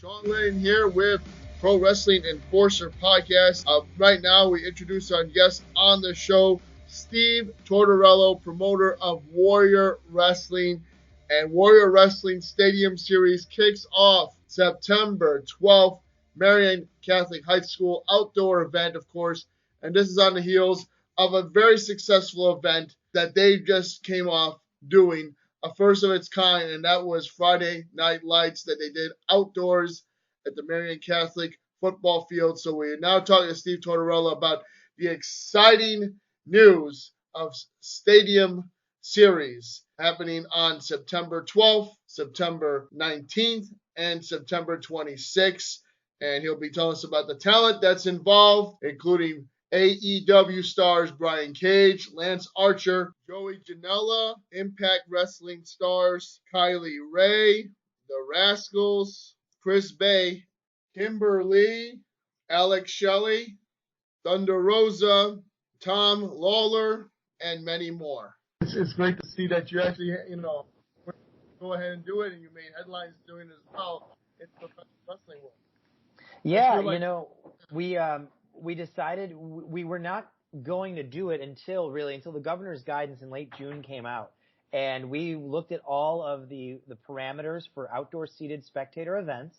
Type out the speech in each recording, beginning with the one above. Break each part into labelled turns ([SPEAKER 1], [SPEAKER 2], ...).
[SPEAKER 1] Sean Lennon here with Pro Wrestling Enforcer Podcast. Right now, we introduce our guest on the show, Steve Tortarello, promoter of Warrior Wrestling. And Warrior Wrestling Stadium Series kicks off September 12th. Marion Catholic High School outdoor event, of course. And this is on the heels of a very successful event that they just came off doing, a first of its kind, and that was Friday Night Lights that they did outdoors at the Marion Catholic football field. So we're now talking to Steve Tortarello about the exciting news of Stadium Series happening on September 12th, September 19th, and September 26th. And he'll be telling us about the talent that's involved, including AEW stars Brian Cage, Lance Archer, Joey Janela, Impact Wrestling stars Kylie Rae, the Rascalz, Kris, Kimber Lee, Alex Shelley, Thunder Rosa, Tom Lawler, and many more. It's great to see that you actually, go ahead and do it, and you made headlines doing it as well in the wrestling world.
[SPEAKER 2] Yeah, we decided we were not going to do it until the governor's guidance in late June came out. And we looked at all of the parameters for outdoor seated spectator events.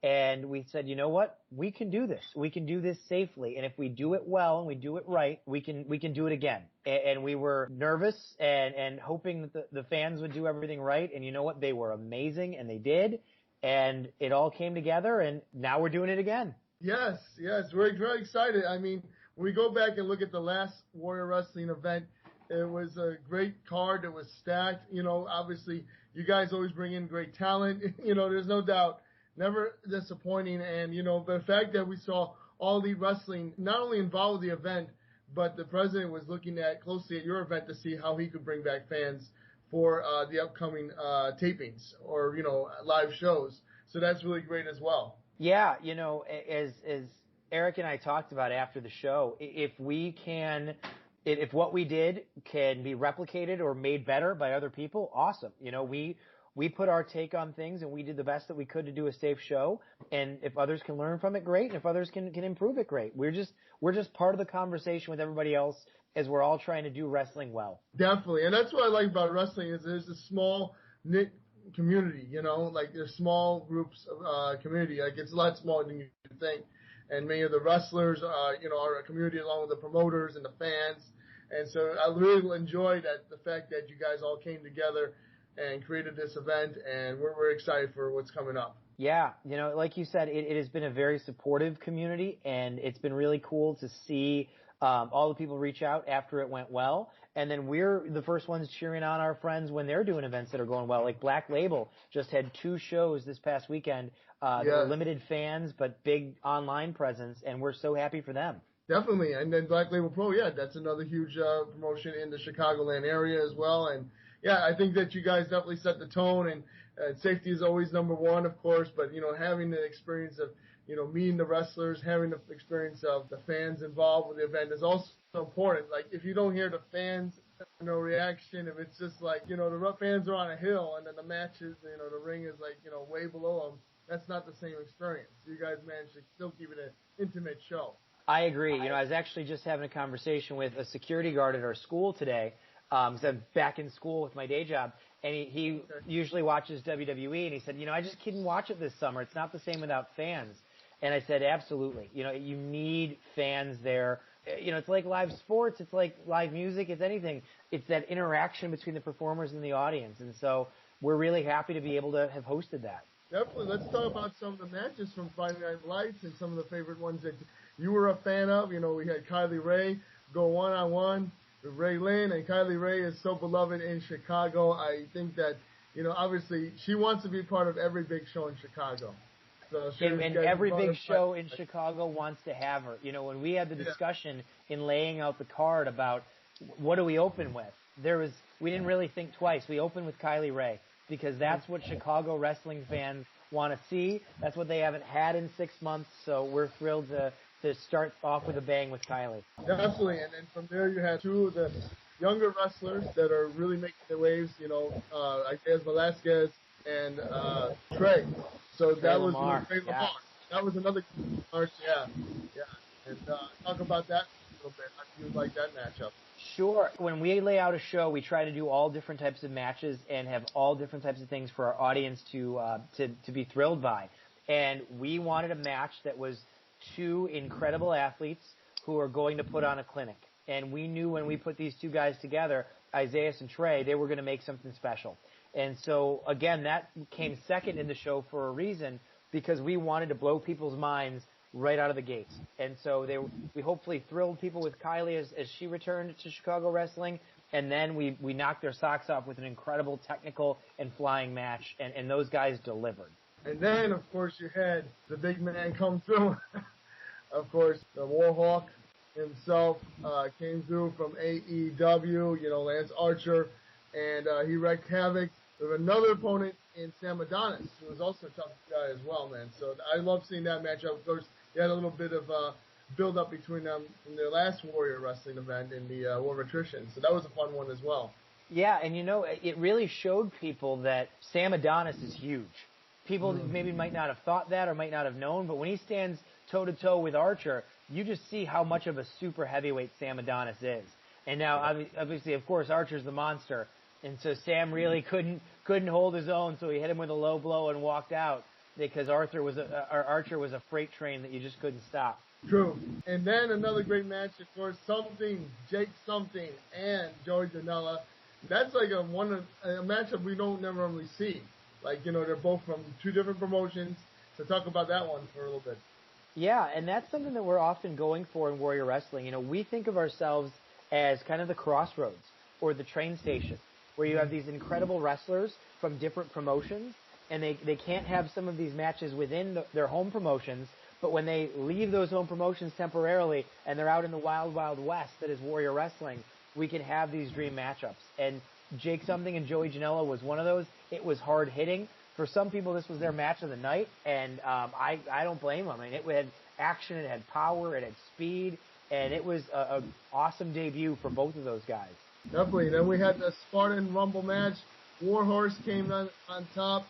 [SPEAKER 2] And we said, you know what? We can do this. We can do this safely. And if we do it well and we do it right, we can do it again. And we were nervous and hoping that the fans would do everything right. And you know what? They were amazing, and they did. And it all came together, and now we're doing it again.
[SPEAKER 1] Yes, we're very excited. I mean, when we go back and look at the last Warrior Wrestling event, it was a great card. It was stacked. Obviously, you guys always bring in great talent. There's no doubt. Never disappointing. And, the fact that we saw All Elite Wrestling not only involved with the event, but the president was looking closely at your event to see how he could bring back fans for the upcoming tapings or, live shows. So that's really great as well.
[SPEAKER 2] Yeah, as Eric and I talked about after the show, if what we did can be replicated or made better by other people, awesome. We put our take on things, and we did the best that we could to do a safe show. And if others can learn from it, great. And if others can improve it, great. We're just part of the conversation with everybody else as we're all trying to do wrestling well.
[SPEAKER 1] Definitely. And that's what I like about wrestling is there's a small knit community, like there's small groups of community. Like it's a lot smaller than you think. And many of the wrestlers, are a community along with the promoters and the fans. And so I really enjoyed the fact that you guys all came together and created this event, and we're excited for what's coming up.
[SPEAKER 2] Yeah, like you said, it has been a very supportive community, and it's been really cool to see all the people reach out after it went well. And then we're the first ones cheering on our friends when they're doing events that are going well. Like Black Label just had 2 shows this past weekend. They were limited fans, but big online presence, and we're so happy for them.
[SPEAKER 1] Definitely. And then Black Label Pro, that's another huge promotion in the Chicagoland area as well. And yeah, I think that you guys definitely set the tone, and safety is always number one, of course, but, having the experience of, meeting the wrestlers, having the experience of the fans involved with the event is also important. Like, if you don't hear the fans, reaction, if it's just like, the fans are on a hill and then the matches, the ring is like, way below them, that's not the same experience. You guys managed to still keep it an intimate show.
[SPEAKER 2] I agree. I was actually just having a conversation with a security guard at our school today, because I'm back in school with my day job, and he usually watches WWE, and he said, I just couldn't watch it this summer. It's not the same without fans. And I said, absolutely. You need fans there. It's like live sports. It's like live music. It's anything. It's that interaction between the performers and the audience. And so we're really happy to be able to have hosted that.
[SPEAKER 1] Definitely. Let's talk about some of the matches from Friday Night Lights and some of the favorite ones that you were a fan of. We had Kylie Rae go one-on-one with Ray Lynn, and Kylie Rae is so beloved in Chicago. I think that, obviously she wants to be part of every big show in Chicago. So
[SPEAKER 2] and every big show in Chicago wants to have her. When we had the discussion in laying out the card about what do we open with, we didn't really think twice. We opened with Kylie Rae because that's what Chicago wrestling fans want to see. That's what they haven't had in 6 months. So we're thrilled to start off with a bang with Kylie.
[SPEAKER 1] Definitely, and then from there you had 2 of the younger wrestlers that are really making their waves, Isaiah Velasquez and Trey. So that was
[SPEAKER 2] Lamar.
[SPEAKER 1] Trey Lamar. That was another match, yeah. And talk about that a little bit. How do you like that matchup?
[SPEAKER 2] Sure. When we lay out a show, we try to do all different types of matches and have all different types of things for our audience to be thrilled by. And we wanted a match that was two incredible athletes who are going to put on a clinic. And we knew when we put these two guys together, Isaiah and Trey, they were going to make something special. And so, again, that came second in the show for a reason, because we wanted to blow people's minds right out of the gates. And so we hopefully thrilled people with Kylie as she returned to Chicago wrestling, and then we knocked their socks off with an incredible technical and flying match, and those guys delivered.
[SPEAKER 1] And then, of course, you had the big man come through. Of course, the Warhawk himself came through from AEW, Lance Archer, and he wreaked havoc with another opponent in Sam Adonis, who was also a tough guy as well, man. So I love seeing that matchup. Of course, you had a little bit of build-up between them in their last Warrior Wrestling event in the War of Attrition. So that was a fun one as well.
[SPEAKER 2] Yeah, and it really showed people that Sam Adonis is huge. People maybe might not have thought that or might not have known, but when he stands toe-to-toe with Archer, you just see how much of a super heavyweight Sam Adonis is. And now, obviously, of course, Archer's the monster, and so Sam really couldn't hold his own, so he hit him with a low blow and walked out because Archer was a freight train that you just couldn't stop.
[SPEAKER 1] True. And then another great match, of course, Jake Something and Joey Janela. That's like a matchup we don't normally see. Like, they're both from two different promotions. So talk about that one for a little bit.
[SPEAKER 2] Yeah, and that's something that we're often going for in Warrior Wrestling. We think of ourselves as kind of the crossroads or the train station, where you have these incredible wrestlers from different promotions, and they can't have some of these matches within their home promotions, but when they leave those home promotions temporarily and they're out in the wild, wild west that is Warrior Wrestling, we can have these dream matchups. And Jake Something and Joey Janela was one of those. It was hard hitting. For some people, this was their match of the night, and I don't blame them. I mean, it had action, it had power, it had speed, and it was an awesome debut for both of those guys.
[SPEAKER 1] Definitely. Then we had the Spartan Rumble match. Warhorse came on top.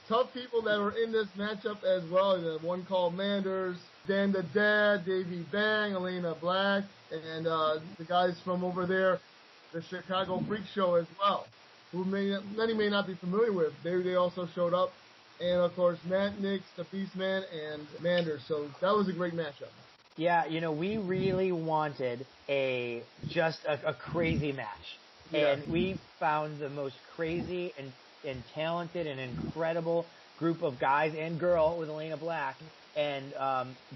[SPEAKER 1] Tough people that were in this matchup as well. The one called Manders, Dan the Dad, Davey Bang, Elena Black, and the guys from over there, the Chicago Freak Show as well, who many may not be familiar with. They also showed up. And, of course, Matt Nix, the Beastman, and Manders. So that was a great matchup.
[SPEAKER 2] Yeah, we really wanted a crazy match.
[SPEAKER 1] Yeah.
[SPEAKER 2] And we found the most crazy and talented and incredible group of guys and girl with Elena Black, and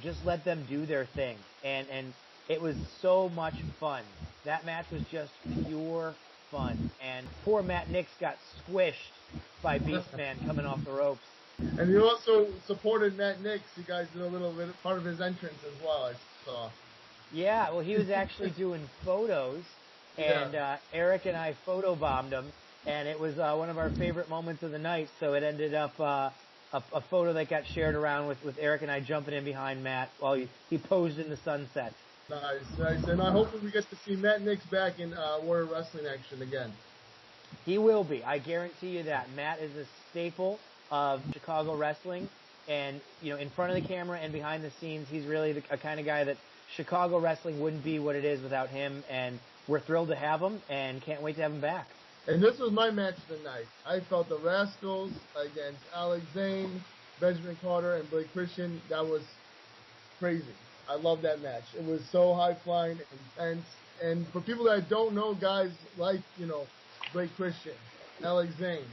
[SPEAKER 2] just let them do their thing. And it was so much fun. That match was just pure fun. And poor Matt Nix got squished by Beastman coming off the ropes.
[SPEAKER 1] And you also supported Matt Nix. You guys did a little bit part of his entrance as well, I saw.
[SPEAKER 2] Yeah, well, he was actually doing photos, and Eric and I photobombed him, and it was one of our favorite moments of the night, so it ended up a photo that got shared around with Eric and I jumping in behind Matt while he posed in the sunset.
[SPEAKER 1] Nice. And I hope we get to see Matt Nix back in Warrior Wrestling action again.
[SPEAKER 2] He will be. I guarantee you that. Matt is a staple of Chicago wrestling, and in front of the camera and behind the scenes, he's really a kind of guy that Chicago wrestling wouldn't be what it is without him, and we're thrilled to have him and can't wait to have him back.
[SPEAKER 1] And this was my match of the night. I felt the Rascalz against Alex Zane, Benjamin Carter, and Blake Christian. That was crazy. I love that match. It was so high-flying and intense. And for people that don't know guys like, Blake Christian, Alex Zane,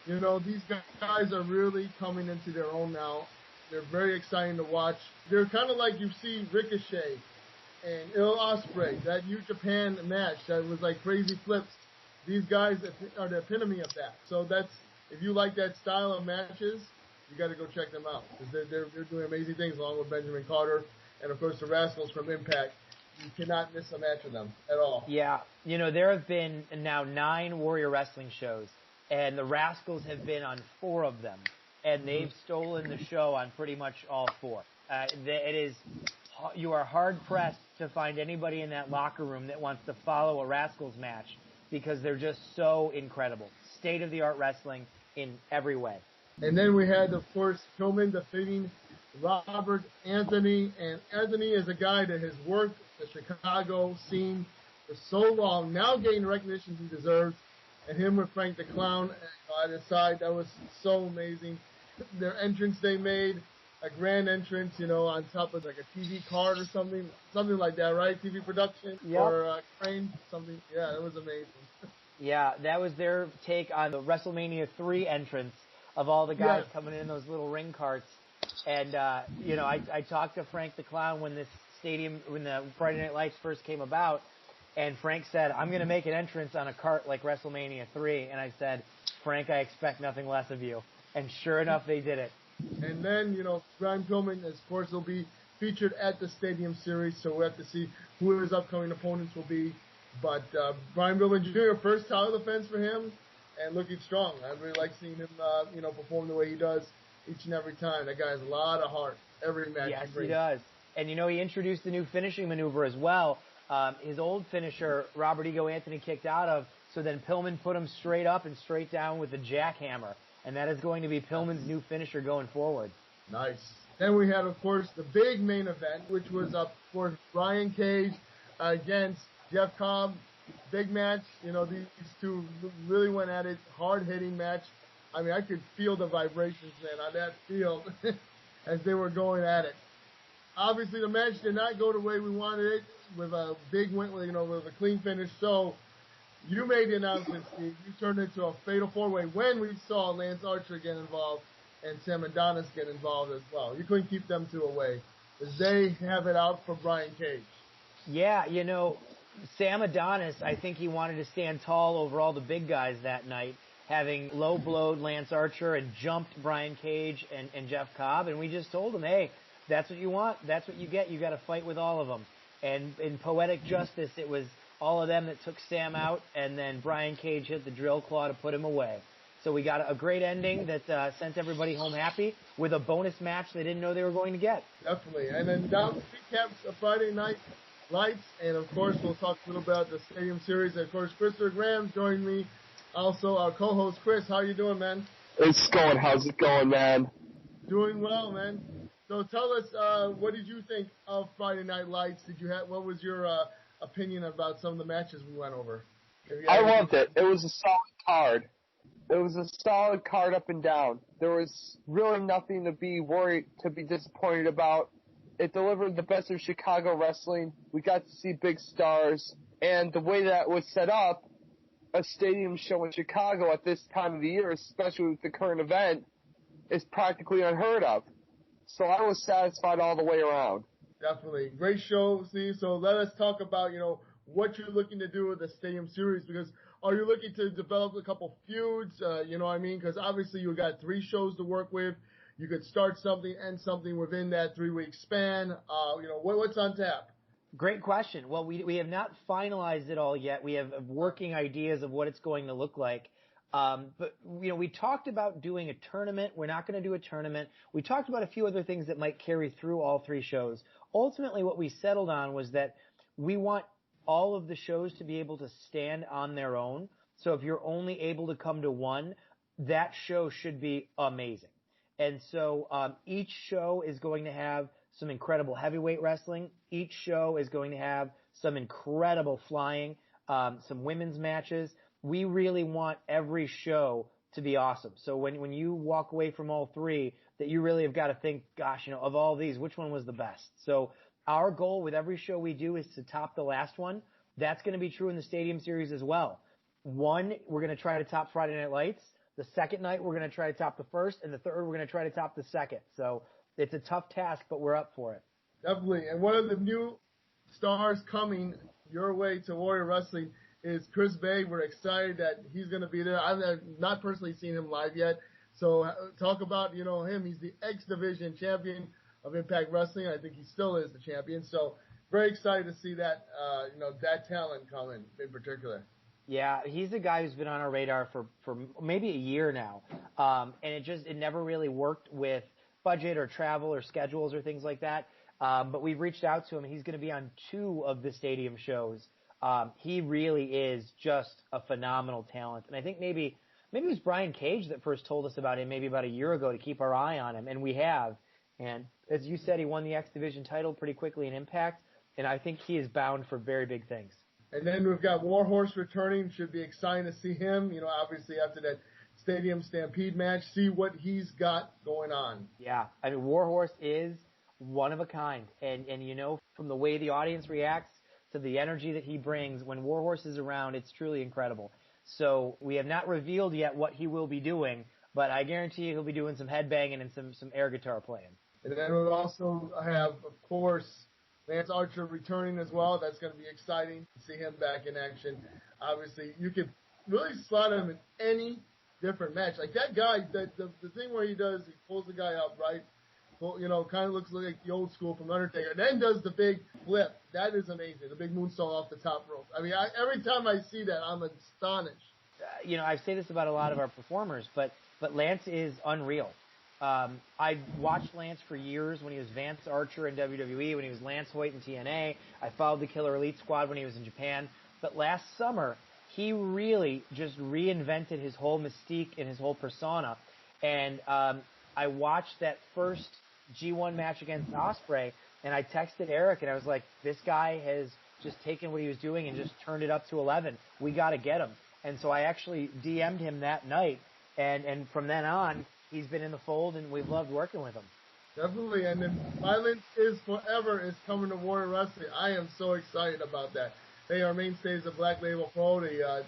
[SPEAKER 1] these guys are really coming into their own now. They're very exciting to watch. They're kind of like you see Ricochet and Il Ospreay, that New Japan match that was like crazy flips. These guys are the epitome of that. So if you like that style of matches, you got to go check them out because they're doing amazing things along with Benjamin Carter and of course the Rascalz from Impact. You cannot miss a match with them at all.
[SPEAKER 2] Yeah, there have been now 9 Warrior Wrestling shows, and the Rascalz have been on 4 of them, and they've stolen the show on pretty much all 4. You are hard pressed to find anybody in that locker room that wants to follow a Rascalz match because they're just so incredible. State of the art wrestling in every way.
[SPEAKER 1] And then we had, of course, Pillman defeating Robert Anthony. And Anthony is a guy that has worked the Chicago scene for so long, now getting the recognition he deserves. And him with Frank the Clown at his side, that was so amazing. Their entrance they made, a grand entrance, on top of like a TV card or something like that, right? TV production or crane, something. Yeah, it was amazing.
[SPEAKER 2] Yeah, that was their take on the WrestleMania 3 entrance of all the guys coming in those little ring carts. And, I talked to Frank the Clown when the Friday Night Lights first came about, and Frank said, I'm going to make an entrance on a cart like WrestleMania 3. And I said, Frank, I expect nothing less of you. And sure enough, they did it.
[SPEAKER 1] And then, Brian Pillman, of course, will be featured at the Stadium Series, so we'll have to see who his upcoming opponents will be. But Brian Pillman Jr., first title defense for him, and looking strong. I really like seeing him, perform the way he does each and every time. That guy has a lot of heart every match.
[SPEAKER 2] Yes, he does. And, he introduced the new finishing maneuver as well. His old finisher, Robert Ego Anthony, kicked out of, so then Pillman put him straight up and straight down with the jackhammer. And that is going to be Pillman's new finisher going forward.
[SPEAKER 1] Nice. Then we had, of course, the big main event, which was, of course, Brian Cage against Jeff Cobb. Big match. These two really went at it. Hard-hitting match. I mean, I could feel the vibrations, man, on that field as they were going at it. Obviously, the match did not go the way we wanted it with a big win, with a clean finish. So you made the announcement, Steve. You turned it into a fatal four-way when we saw Lance Archer get involved and Sam Adonis get involved as well. You couldn't keep them two away because they have it out for Brian Cage.
[SPEAKER 2] Yeah, Sam Adonis, I think he wanted to stand tall over all the big guys that night, having low-blowed Lance Archer and jumped Brian Cage and Jeff Cobb. And we just told him, hey, that's what you want. That's what you get. You got to fight with all of them. And in poetic justice, it was all of them that took Sam out, and then Brian Cage hit the drill claw to put him away. So we got a great ending that sent everybody home happy with a bonus match they didn't know they were going to get.
[SPEAKER 1] Definitely. And then now recaps of Friday Night Lights, and of course we'll talk a little about the Stadium Series. And of course, Christopher Graham joined me. Also, our co-host Kris. How you doing, man?
[SPEAKER 3] It's going. How's it going, man?
[SPEAKER 1] Doing well, man. So tell us, what did you think of Friday Night Lights? What was your opinion about some of the matches we went over?
[SPEAKER 3] I loved it. It was a solid card. It was a solid card up and down. There was really nothing to be disappointed about. It delivered the best of Chicago wrestling. We got to see big stars. And the way that was set up, a stadium show in Chicago at this time of the year, especially with the current event, is practically unheard of. So I was satisfied all the way around.
[SPEAKER 1] Definitely. Great show, Steve. So let us talk about, what you're looking to do with the Stadium Series, because are you looking to develop a couple feuds, because obviously you got 3 shows to work with. You could start something, end something within that 3-week span. What's on tap?
[SPEAKER 2] Great question. Well, we have not finalized it all yet. We have working ideas of what it's going to look like. But we talked about doing a tournament. We're not going to do a tournament. We talked about a few other things that might carry through all 3 shows. Ultimately, what we settled on was that we want all of the shows to be able to stand on their own. So if you're only able to come to one, that show should be amazing. And so each show is going to have some incredible heavyweight wrestling. Each show is going to have some incredible flying, some women's matches. We really want every show to be awesome. So when you walk away from all 3, that you really have got to think, gosh, of all these, which one was the best? So our goal with every show we do is to top the last one. That's going to be true in the Stadium Series as well. One, we're going to try to top Friday Night Lights. The second night, we're going to try to top the first. And the third, we're going to try to top the second. So it's a tough task, but we're up for it.
[SPEAKER 1] Definitely. And one of the new stars coming your way to Warrior Wrestling is Chris Bay. We're excited that he's going to be there. I've not personally seen him live yet. So talk about, him. He's the X Division champion of Impact Wrestling. I think he still is the champion. So very excited to see that, that talent come in particular.
[SPEAKER 2] Yeah, he's a guy who's been on our radar for maybe a year now. And it never really worked with budget or travel or schedules or things like that. But we've reached out to him. He's going to be on 2 of the stadium shows. He really is just a phenomenal talent. And I think maybe maybe it was Brian Cage that first told us about him maybe about a year ago to keep our eye on him, and we have. And as you said, he won the X Division title pretty quickly in Impact, and I think he is bound for very big things.
[SPEAKER 1] And then we've got Warhorse returning. Should be exciting to see him. Obviously after that Stadium Stampede match, see what he's got going on.
[SPEAKER 2] Yeah, I mean, Warhorse is one of a kind. And from the way the audience reacts to the energy that he brings, when Warhorse is around, it's truly incredible. So we have not revealed yet what he will be doing, but I guarantee you he'll be doing some headbanging and some air guitar playing.
[SPEAKER 1] And then we'll also have, of course, Lance Archer returning as well. That's going to be exciting to see him back in action. Obviously, you could really slot him in any different match. Like that guy, the thing where he pulls the guy up, right? Kind of looks like the old school from Undertaker. Then does the big flip. That is amazing. The big moonsault off the top rope. I mean, every time I see that, I'm astonished.
[SPEAKER 2] I say this about a lot of our performers, but Lance is unreal. I watched Lance for years when he was Vance Archer in WWE, when he was Lance Hoyt in TNA. I followed the Killer Elite Squad when he was in Japan. But last summer, he really just reinvented his whole mystique and his whole persona. And I watched that first G1 match against Ospreay, and I texted Eric, and I was like, this guy has just taken what he was doing and just turned it up to 11. We got to get him. And so I actually DM'd him that night, and from then on, he's been in the fold, and we've loved working with him.
[SPEAKER 1] Definitely, and then Violence is Forever is coming to Warrior Wrestling. I am so excited about that. They are mainstays of Black Label Pro, the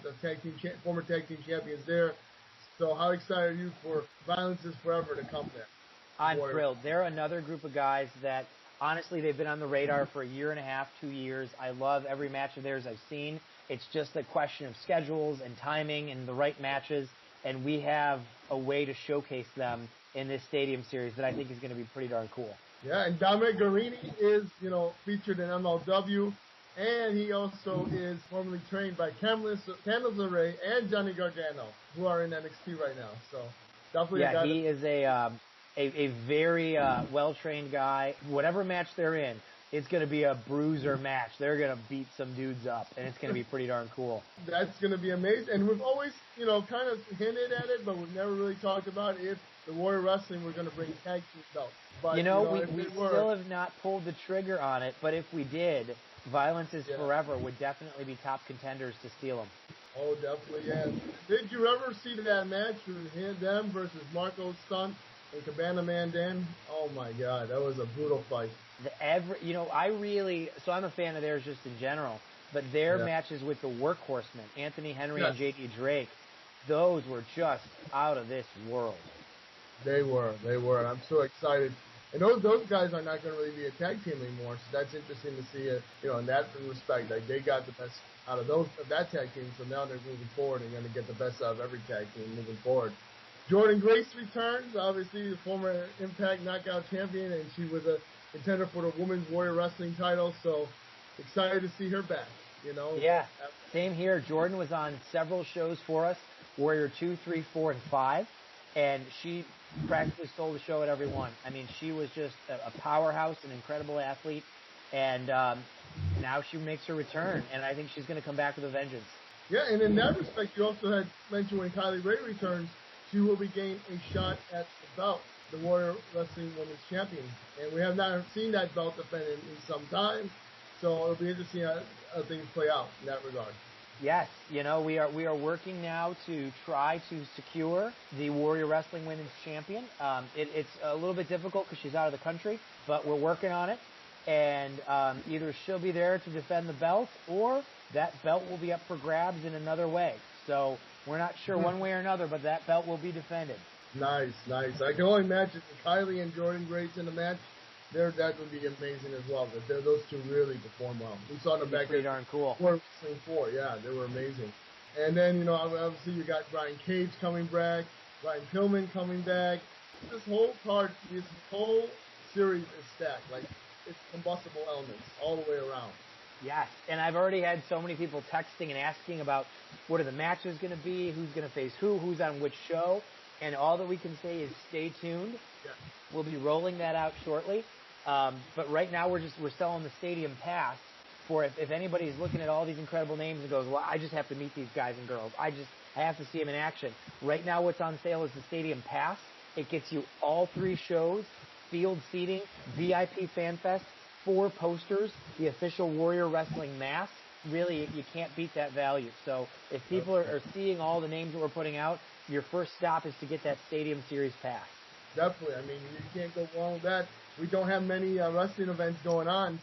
[SPEAKER 1] former tag team champions there. So how excited are you for Violence is Forever to come there?
[SPEAKER 2] I'm thrilled. They're another group of guys that, honestly, they've been on the radar for a year and a half, 2 years. I love every match of theirs I've seen. It's just a question of schedules and timing and the right matches. And we have a way to showcase them in this Stadium Series that I think is going to be pretty darn cool.
[SPEAKER 1] Yeah, and Dominic Guarini is, featured in MLW, and he also is formerly trained by Candice LeRae and Johnny Gargano, who are in NXT right now. So definitely a guy.
[SPEAKER 2] Yeah, he is a very well-trained guy. Whatever match they're in, it's going to be a bruiser match. They're going to beat some dudes up, and it's going to be pretty darn cool.
[SPEAKER 1] That's going to be amazing. And we've always, kind of hinted at it, but we've never really talked about if the Warrior Wrestling were going to bring tag team belts. But,
[SPEAKER 2] we still have not pulled the trigger on it, but if we did, Violence is Forever would definitely be top contenders to steal them.
[SPEAKER 1] Oh, definitely, yeah. Did you ever see that match with them versus Marco Stunt and Cabana Man Dan? Oh, my God, that was a brutal fight. I'm a fan of theirs just in general, but their matches with the Workhorsemen, Anthony Henry and JD Drake, those were just out of this world. They were. I'm so excited. And those guys are not going to really be a tag team anymore, so that's interesting to see it, in that respect. Like, they got the best out of that tag team, so now they're moving forward and going to get the best out of every tag team moving forward. Jordan Grace returns, obviously the former Impact Knockout champion, and she was a contender for the Women's Warrior Wrestling title, so excited to see her back,
[SPEAKER 2] Yeah, same here. Jordan was on several shows for us, Warrior 2, 3, 4, and 5, and she practically stole the show at every one. I mean, she was just a powerhouse, an incredible athlete, and now she makes her return, and I think she's going to come back with a vengeance.
[SPEAKER 1] Yeah, and in that respect, you also had mentioned when Kylie Rae returns, she will be getting a shot at the belt, the Warrior Wrestling Women's Champion. And we have not seen that belt defended in some time, so it'll be interesting how things play out in that regard.
[SPEAKER 2] Yes, we are working now to try to secure the Warrior Wrestling Women's Champion. It's a little bit difficult because she's out of the country, but we're working on it. And either she'll be there to defend the belt, or that belt will be up for grabs in another way. So we're not sure one way or another, but that belt will be defended. Nice.
[SPEAKER 1] I can only imagine Kylie and Jordan Grace in the match. That would be amazing as well. But those two really perform well. We saw them back
[SPEAKER 2] pretty darn cool.
[SPEAKER 1] Warrior Wrestling 4. Yeah, they were amazing. And then, obviously you got Brian Cage coming back, Ryan Pillman coming back. This whole card, this whole series is stacked. Like, it's combustible elements all the way around.
[SPEAKER 2] Yes, and I've already had so many people texting and asking about what are the matches going to be, who's going to face who's on which show, and all that we can say is stay tuned.
[SPEAKER 1] Yes.
[SPEAKER 2] We'll be rolling that out shortly, but right now we're selling the stadium pass for if anybody's looking at all these incredible names and goes, well, I just have to meet these guys and girls. I have to see him in action. Right now what's on sale is the Stadium Pass. It gets you all 3 shows, field seating, VIP Fan Fest, 4 posters, the official Warrior Wrestling mask. Really, you can't beat that value. So if people are seeing all the names that we're putting out, your first stop is to get that Stadium Series Pass.
[SPEAKER 1] Definitely. I mean, you can't go wrong with that. We don't have many wrestling events going on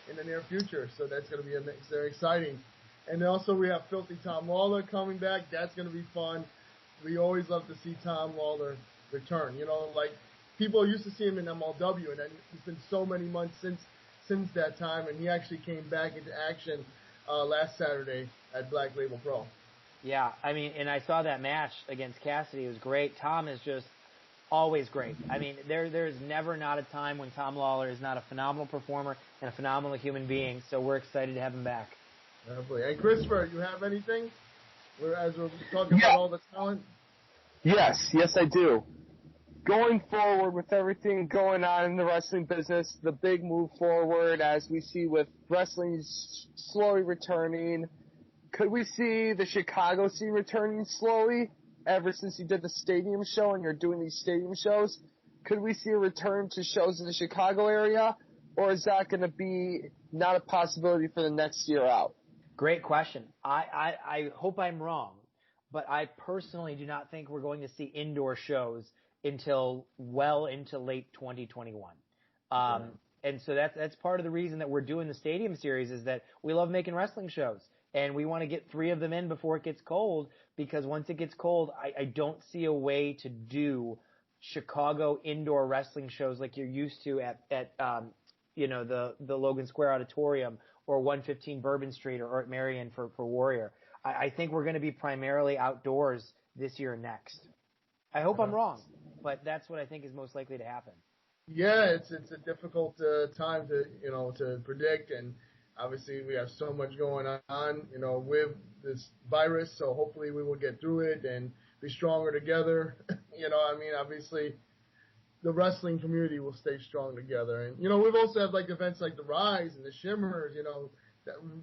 [SPEAKER 1] in the near future, so that's going to be very exciting. And also we have Filthy Tom Lawler coming back. That's going to be fun. We always love to see Tom Lawler return. You know, like people used to see him in MLW, and then it's been so many months since that time, and he actually came back into action last Saturday at Black Label Pro.
[SPEAKER 2] Yeah, I mean, and I saw that match against Cassidy. It was great. Tom is just always great. I mean, there's never not a time when Tom Lawler is not a phenomenal performer and a phenomenal human being, so we're excited to have him back.
[SPEAKER 1] Definitely. And Christopher, you have anything? As we're talking about all the talent?
[SPEAKER 3] Yes, I do. Going forward with everything going on in the wrestling business, the big move forward as we see with wrestling slowly returning, could we see the Chicago scene returning slowly? Ever since you did the stadium show and you're doing these stadium shows, could we see a return to shows in the Chicago area, or is that going to be not a possibility for the next year out?
[SPEAKER 2] Great question. I hope I'm wrong, but I personally do not think we're going to see indoor shows until well into late 2021. And so that's part of the reason that we're doing the Stadium Series is that we love making wrestling shows. And we want to get 3 of them in before it gets cold, because once it gets cold, I don't see a way to do Chicago indoor wrestling shows like you're used to at the Logan Square Auditorium or 115 Bourbon Street or at Marion for Warrior. I think we're going to be primarily outdoors this year and next. I hope I'm wrong, but that's what I think is most likely to happen.
[SPEAKER 1] Yeah, it's a difficult time to predict, and obviously we have so much going on, with this virus, so hopefully we will get through it and be stronger together. Obviously the wrestling community will stay strong together. And, we've also had like events like the Rise and the Shimmers,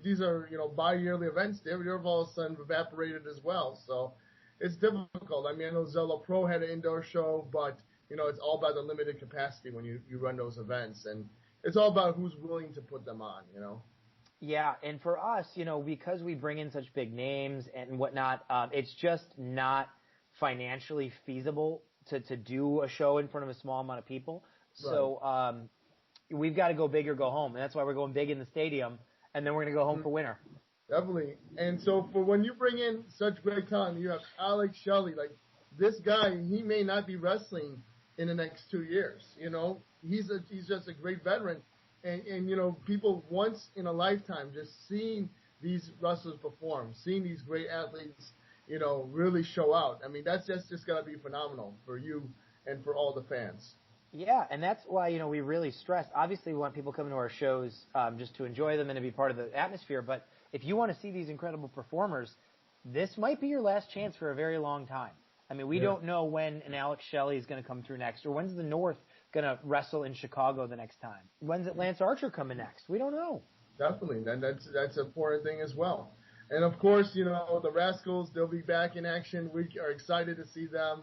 [SPEAKER 1] these are, bi-yearly events. They've all of a sudden evaporated as well. So it's difficult. I mean, I know Zella Pro had an indoor show, but, it's all about the limited capacity when you run those events. And it's all about who's willing to put them on,
[SPEAKER 2] Yeah, and for us, because we bring in such big names and whatnot, it's just not financially feasible to do a show in front of a small amount of people. Right. So we've got to go big or go home, and that's why we're going big in the stadium, and then we're going to go home for winter. Definitely.
[SPEAKER 1] And so for when you bring in such great talent, you have Alex Shelley, like this guy, he may not be wrestling in the next 2 years. He's just a great veteran. And people once in a lifetime just seeing these wrestlers perform, seeing these great athletes, really show out. I mean, that's just got to be phenomenal for you and for all the fans.
[SPEAKER 2] Yeah, and that's why, we really stress. Obviously, we want people coming to our shows just to enjoy them and to be part of the atmosphere. But if you want to see these incredible performers, this might be your last chance for a very long time. I mean, we don't know when an Alex Shelley is going to come through next, or when's the North going to wrestle in Chicago the next time. When's it Lance Archer coming next? We don't know.
[SPEAKER 1] Definitely. That's an important thing as well. And of course, the Rascalz, they'll be back in action. We are excited to see them.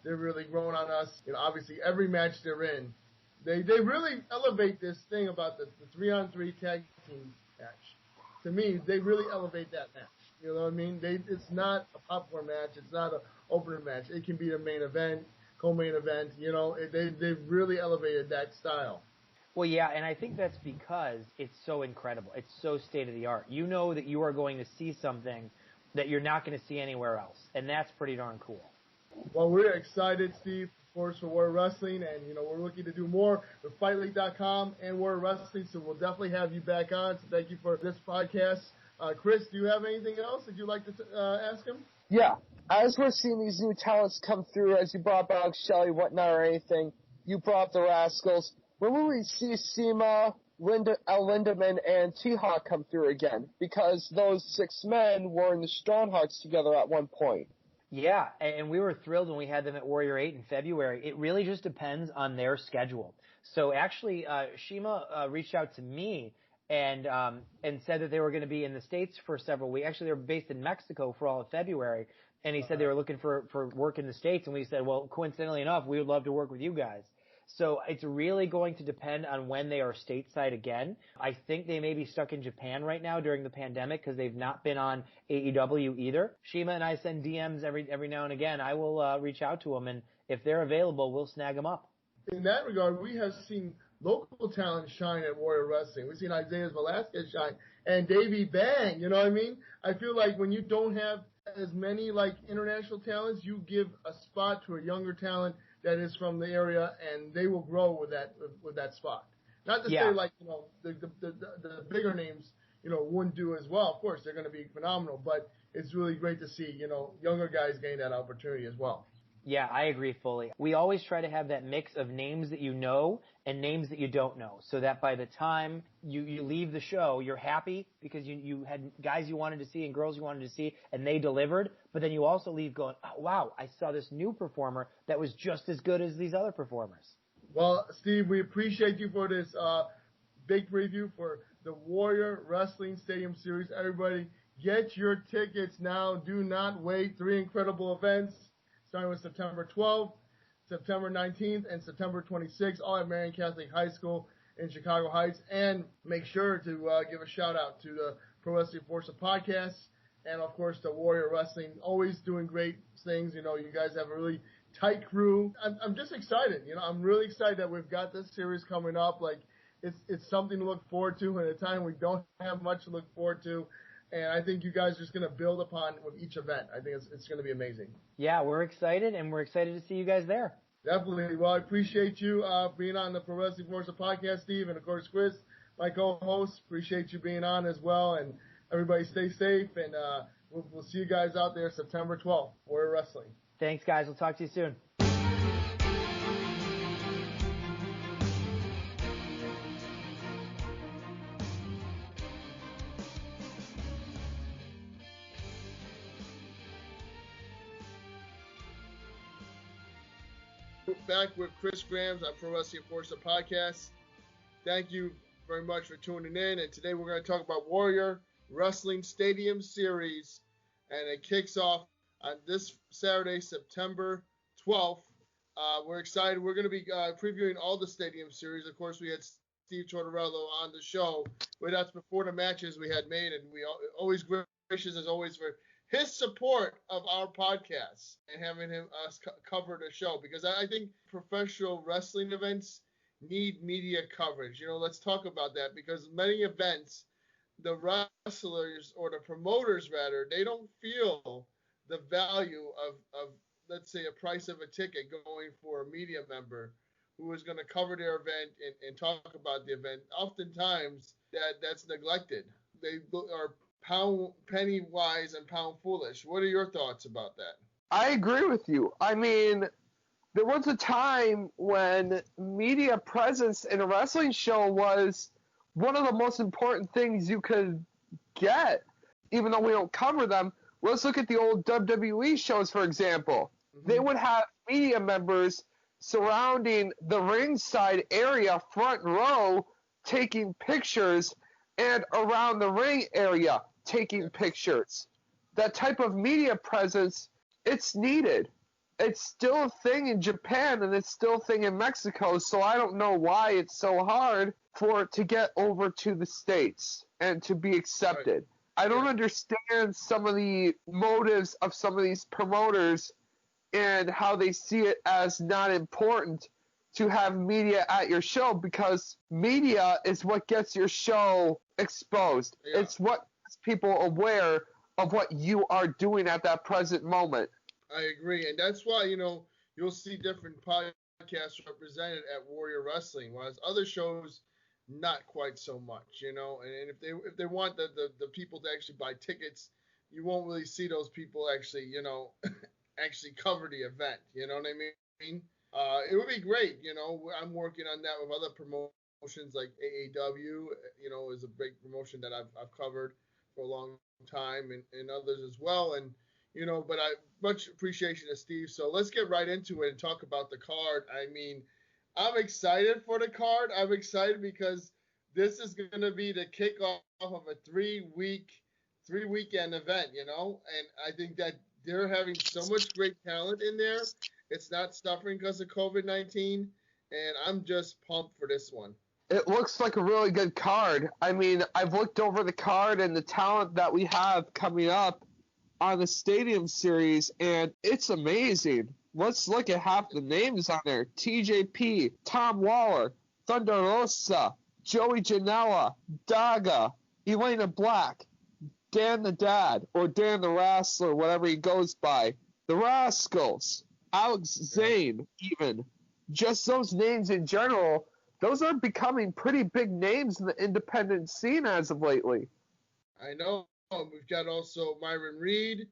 [SPEAKER 1] They're really growing on us. Obviously every match they're in, they really elevate this thing about the 3-on-3 tag team match. To me, they really elevate that match. You know what I mean? It's not a popcorn match. It's not an opener match. It can be the main event, co-main event. They've really elevated that style.
[SPEAKER 2] Well, yeah, and I think that's because it's so incredible. It's so state-of-the-art. You know that you are going to see something that you're not going to see anywhere else, and that's pretty darn cool.
[SPEAKER 1] Well, we're excited, Steve, of course, for Warrior Wrestling, and, we're looking to do more with FightLeague.com and Warrior Wrestling, so we'll definitely have you back on. So thank you for this podcast. Chris, do you have anything else that you'd like to ask him?
[SPEAKER 3] Yeah. As we're seeing these new talents come through, as you brought up Alex Shelley, whatnot, or anything, you brought up the Rascalz. When will we see Sema, Lindemann, and T-Hawk come through again? Because those 6 men were in the Stronghearts together at one point.
[SPEAKER 2] Yeah, and we were thrilled when we had them at Warrior 8 in February. It really just depends on their schedule. So actually, Shima reached out to me and said that they were going to be in the States for several weeks. Actually, they were based in Mexico for all of February, And he said they were looking for work in the States, and we said, well, coincidentally enough, we would love to work with you guys. So it's really going to depend on when they are stateside again. I think they may be stuck in Japan right now during the pandemic because they've not been on AEW either. Shima and I send DMs every now and again. I will reach out to them, and if they're available, we'll snag them up.
[SPEAKER 1] In that regard, we have seen local talent shine at Warrior Wrestling. We've seen Isaiah Velasquez shine and Davey Bang. You know what I mean? I feel like when you don't have as many like international talents, you give a spot to a younger talent that is from the area, and they will grow with that spot. Not to say like, you know, the bigger names, you know, wouldn't do as well. Of course, they're going to be phenomenal, but it's really great to see, you know, younger guys gain that opportunity as well.
[SPEAKER 2] Yeah, I agree fully. We always try to have that mix of names that you know and names that you don't know, so that by the time you leave the show, you're happy because you had guys you wanted to see and girls you wanted to see, and they delivered, but then you also leave going, oh, wow, I saw this new performer that was just as good as these other performers.
[SPEAKER 1] Well, Steve, we appreciate you for this big preview for the Warrior Wrestling Stadium Series. Everybody, get your tickets now. Do not wait. 3 incredible events, starting with September 12th, September 19th, and September 26th, all at Marion Catholic High School in Chicago Heights. And make sure to give a shout-out to the Pro Wrestling Forza podcast and, of course, the Warrior Wrestling, always doing great things. You know, you guys have a really tight crew. I'm just excited. You know, I'm really excited that we've got this series coming up. Like, it's something to look forward to at a time we don't have much to look forward to. And I think you guys are just going to build upon with each event. I think it's going to be amazing.
[SPEAKER 2] Yeah, we're excited, and we're excited to see you guys there.
[SPEAKER 1] Definitely. Well, I appreciate you being on the Pro Wrestling Forza podcast, Steve, and, of course, Kris, my co-host. Appreciate you being on as well. And everybody stay safe, and we'll see you guys out there September 12th, Warrior Wrestling.
[SPEAKER 2] Thanks, guys. We'll talk to you soon.
[SPEAKER 1] Back with Kris Grams on Pro Wrestling Forza podcast. Thank you very much for tuning in. And today we're going to talk about Warrior Wrestling Stadium Series. And it kicks off on this Saturday, September 12th. We're excited. We're going to be previewing all the Stadium Series. Of course, we had Steve Tortarello on the show. But that's before the matches we had made. And we always gracious, as always, for his support of our podcast and having us cover the show, because I think professional wrestling events need media coverage. You know, let's talk about that, because many events, the wrestlers or the promoters rather, they don't feel the value of let's say a price of a ticket going for a media member who is going to cover their event and talk about the event. Oftentimes that's neglected. They are penny wise and pound foolish. What are your thoughts about that?
[SPEAKER 3] I agree with you. I mean, there was a time when media presence in a wrestling show was one of the most important things you could get, even though we don't cover them. Let's look at the old WWE shows, for example. Mm-hmm. They would have media members surrounding the ringside area, front row, taking pictures, and around the ring area, taking pictures. That type of media presence, it's needed. It's still a thing in Japan, and it's still a thing in Mexico, so I don't know why it's so hard for it to get over to the States and to be accepted. Right. I don't understand some of the motives of some of these promoters and how they see it as not important to have media at your show, because media is what gets your show exposed. Yeah. It's what gets people aware of what you are doing at that present moment.
[SPEAKER 1] I agree, and that's why, you know, you'll see different podcasts represented at Warrior Wrestling, whereas other shows, not quite so much, you know. And if they want the people to actually buy tickets, you won't really see those people actually, you know, actually cover the event. You know what I mean? It would be great, you know. I'm working on that with other promotions like AAW, you know, is a big promotion that I've covered for a long time, and others as well. And, you know, but I much appreciation to Steve. So let's get right into it and talk about the card. I mean, I'm excited for the card. I'm excited because this is going to be the kickoff of a three weekend event, you know, and I think that they're having so much great talent in there. It's not suffering because of COVID-19, and I'm just pumped for this one.
[SPEAKER 3] It looks like a really good card. I mean, I've looked over the card and the talent that we have coming up on the Stadium Series, and it's amazing. Let's look at half the names on there. TJP, Tom Waller, Thunder Rosa, Joey Janela, Daga, Elena Black, Dan the Dad, or Dan the Wrestler, whatever he goes by, the Rascalz, Alex Zane, even. Just those names in general, those are becoming pretty big names in the independent scene as of lately.
[SPEAKER 1] I know. We've got also Myron Reed,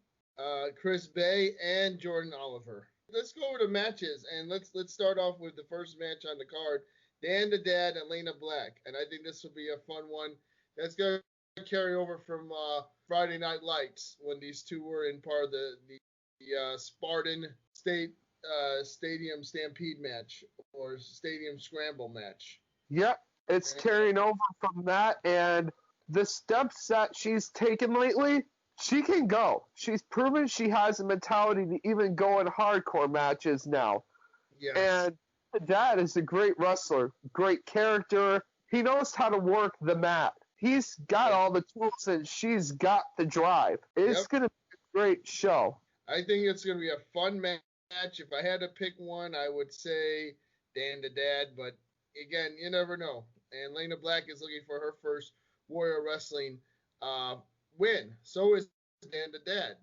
[SPEAKER 1] Chris Bay, and Jordan Oliver. Let's go over the matches, and let's start off with the first match on the card, Dan the Dad and Elena Black. And I think this will be a fun one. That's going to carry over from Friday Night Lights when these two were in part of the Spartan Stadium Stampede match or Stadium Scramble match.
[SPEAKER 3] Yep, it's carrying over from that, and the steps that she's taken lately, she can go. She's proven she has a mentality to even go in hardcore matches now.
[SPEAKER 1] Yes.
[SPEAKER 3] And the Dad is a great wrestler, great character. He knows how to work the mat. He's got all the tools, and she's got the drive. It's going to be a great show.
[SPEAKER 1] I think it's going to be a fun match. If I had to pick one, I would say Dan the Dad, but again, you never know. And Elena Black is looking for her first Warrior Wrestling win. So is Dan the Dad.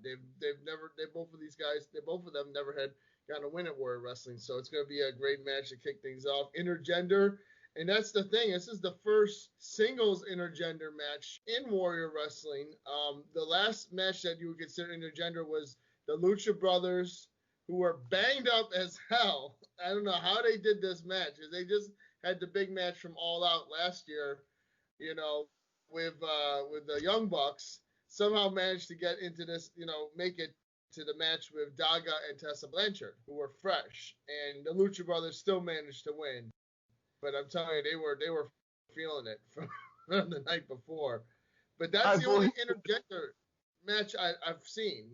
[SPEAKER 1] Both of them never had gotten a win at Warrior Wrestling. So it's going to be a great match to kick things off. Intergender, and that's the thing. This is the first singles intergender match in Warrior Wrestling. The last match that you would consider intergender was the Lucha Brothers, who were banged up as hell. I don't know how they did this match. They just had the big match from All Out last year, with the Young Bucks. Somehow managed to get into this, make it to the match with Daga and Tessa Blanchard, who were fresh. And the Lucha Brothers still managed to win. But I'm telling you, they were feeling it from the night before. But that's the only intergender match I've seen,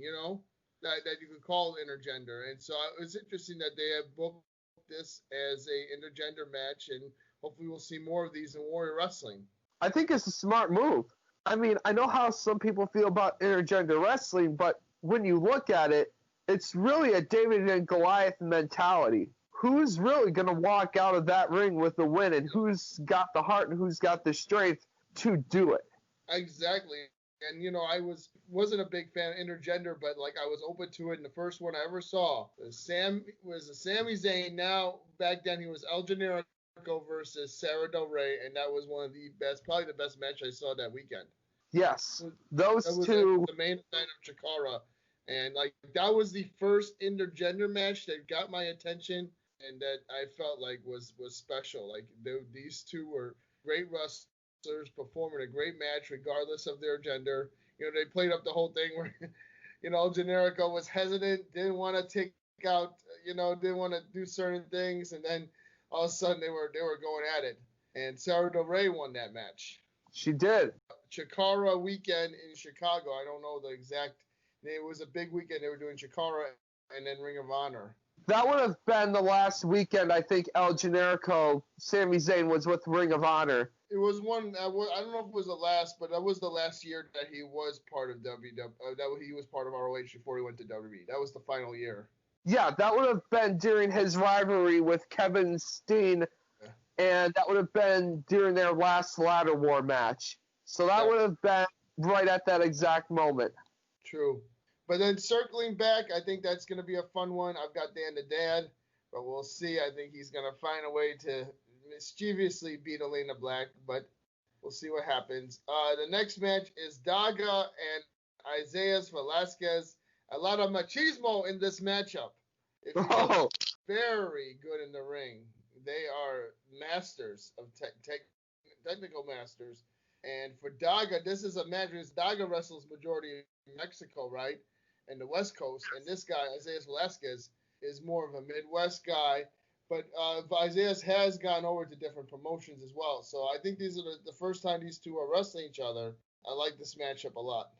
[SPEAKER 1] that you could call intergender. And so it was interesting that they have booked this as a intergender match, and hopefully we'll see more of these in Warrior Wrestling.
[SPEAKER 3] I think it's a smart move. I mean, I know how some people feel about intergender wrestling, but when you look at it, it's really a David and Goliath mentality. Who's really going to walk out of that ring with the win, and who's got the heart and who's got the strength to do it?
[SPEAKER 1] Exactly. And, I wasn't a big fan of intergender, but, I was open to it. And the first one I ever saw was Sami Zayn. Now, back then, he was El Generico versus Sarah Del Rey, and that was one of the best, probably the best match I saw that weekend.
[SPEAKER 3] Yes, those
[SPEAKER 1] that was
[SPEAKER 3] two.
[SPEAKER 1] The main event of Chikara. And, that was the first intergender match that got my attention and that I felt like was special. These two were great wrestlers, performing a great match regardless of their gender. They played up the whole thing where, Generico was hesitant, didn't want to take out, didn't want to do certain things, and then all of a sudden they were going at it. And Sarah Del Rey won that match.
[SPEAKER 3] She did.
[SPEAKER 1] Chikara weekend in Chicago. I don't know the exact name. It was a big weekend. They were doing Chikara and then Ring of Honor.
[SPEAKER 3] That would have been the last weekend, I think, El Generico, Sami Zayn was with Ring of Honor.
[SPEAKER 1] It was one. I don't know if it was the last, but that was the last year that he was part of WWE. He was part of ROH before he went to WWE. That was the final year.
[SPEAKER 3] Yeah, that would have been during his rivalry with Kevin Steen, and that would have been during their last Ladder War match. So that would have been right at that exact moment.
[SPEAKER 1] True. But then circling back, I think that's going to be a fun one. I've got Dan the Dad, but we'll see. I think he's going to find a way to mischievously beat Elena Black, but we'll see what happens. The next match is Daga and Isaiah Velasquez. A lot of machismo in this matchup. Very good in the ring. They are masters of technical masters. And for Daga, this is a match. Daga wrestles majority in Mexico, right? And the West Coast. And this guy, Isaiah Velasquez, is more of a Midwest guy. But Isaiah has gone over to different promotions as well. So I think these are the first time these two are wrestling each other. I like this matchup a lot.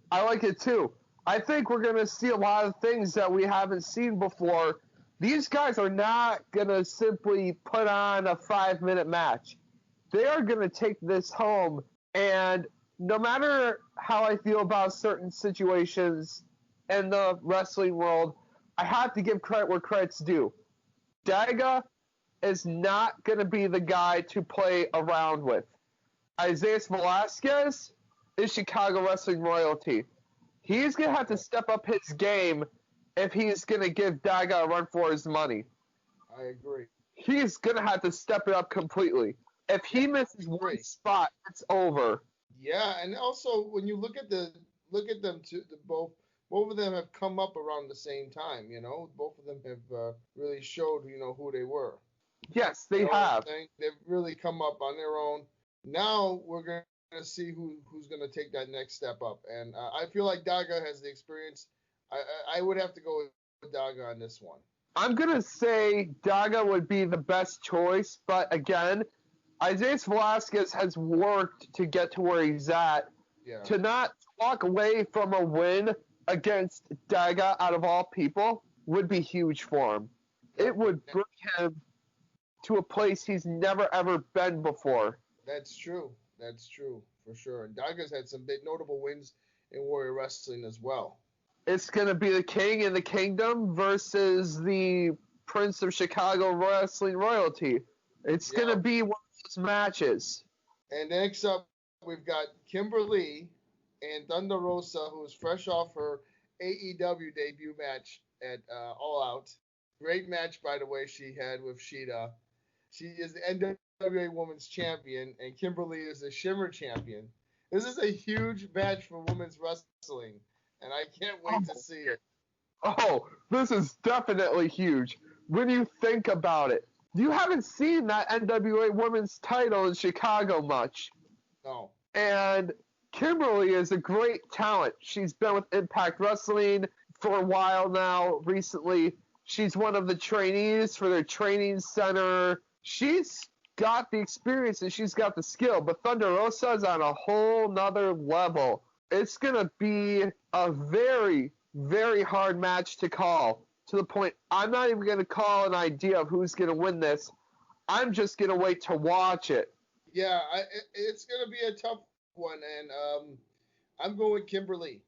[SPEAKER 3] I like it too. I think we're going to see a lot of things that we haven't seen before. These guys are not going to simply put on a 5-minute match. They are going to take this home, and no matter how I feel about certain situations in the wrestling world, I have to give credit where credit's due. Daga is not going to be the guy to play around with. Isaiah Velasquez is Chicago wrestling royalty. He's going to have to step up his game if he's going to give Daga a run for his money.
[SPEAKER 1] I agree. He's
[SPEAKER 3] going to have to step it up completely. If he misses one spot, it's over.
[SPEAKER 1] Yeah, and also when you look at them too, both of them have come up around the same time. You know, both of them have really showed who they were.
[SPEAKER 3] Yes, they have.
[SPEAKER 1] They've really come up on their own. Now we're going to see who's going to take that next step up, and I feel like Daga has the experience. I would have to go with Daga on this one.
[SPEAKER 3] I'm going to say Daga would be the best choice, but again, Isaiah Velasquez has worked to get to where he's at.
[SPEAKER 1] Yeah.
[SPEAKER 3] To not walk away from a win against Daga, out of all people, would be huge for him. It would bring him to a place he's never, ever been before.
[SPEAKER 1] That's true, for sure. And Daga's had some big notable wins in Warrior Wrestling as well.
[SPEAKER 3] It's going to be the King and the Kingdom versus the Prince of Chicago Wrestling Royalty. It's going to be one of those matches.
[SPEAKER 1] And next up, we've got Kimber Lee and Thunder Rosa, who is fresh off her AEW debut match at All Out. Great match, by the way, she had with Shida. She is the NWA Women's Champion, and Kimber Lee is the Shimmer Champion. This is a huge match for women's wrestling, and I can't wait to see it.
[SPEAKER 3] Oh, this is definitely huge. When you think about it, you haven't seen that NWA Women's title in Chicago much.
[SPEAKER 1] No.
[SPEAKER 3] And Kimber Lee is a great talent. She's been with Impact Wrestling for a while now. Recently, she's one of the trainees for their training center. She's got the experience and she's got the skill, but Thunder Rosa is on a whole nother level. It's going to be a very, very hard match to call, to the point I'm not even going to call an idea of who's going to win this. I'm just going to wait to watch it.
[SPEAKER 1] Yeah, it's going to be a tough one, and I'm going with Kimber Lee.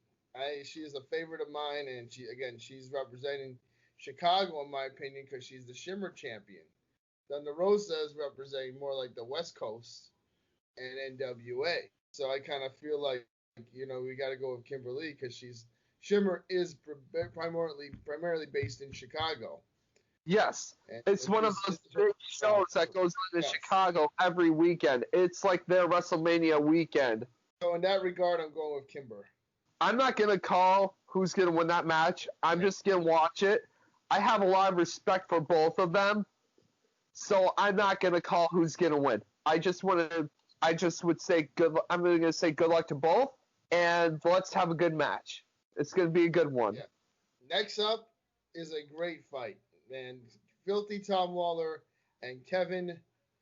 [SPEAKER 1] She is a favorite of mine, and she's representing Chicago, in my opinion, because she's the Shimmer Champion. Thunder Rosa is representing more like the West Coast and NWA. So I kind of feel like, we got to go with Kimber Lee because Shimmer is primarily based in Chicago.
[SPEAKER 3] Yes, it's one of those big shows that goes on in Chicago every weekend. It's like their WrestleMania weekend.
[SPEAKER 1] So in that regard, I'm going with Kimber.
[SPEAKER 3] I'm not going to call who's going to win that match. I'm just going to watch it. I have a lot of respect for both of them, so I'm not going to call who's going to win. I just would say I'm going to say good luck to both, and let's have a good match. It's going to be a good one.
[SPEAKER 1] Yeah. Next up is a great fight, man. Filthy Tom Lawler and Kevin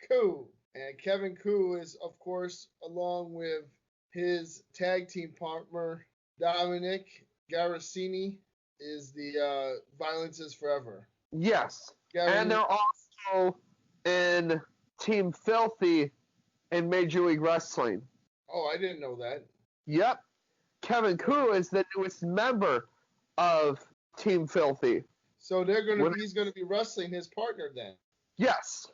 [SPEAKER 1] Koo. And Kevin Koo is, of course, along with his tag team partner, Dominic Garacini, is the Violence is Forever.
[SPEAKER 3] Yes. And they're also in Team Filthy in Major League Wrestling.
[SPEAKER 1] Oh, I didn't know that.
[SPEAKER 3] Yep. Kevin Koo is the newest member of Team Filthy.
[SPEAKER 1] So he's going to be wrestling his partner then?
[SPEAKER 3] Yes.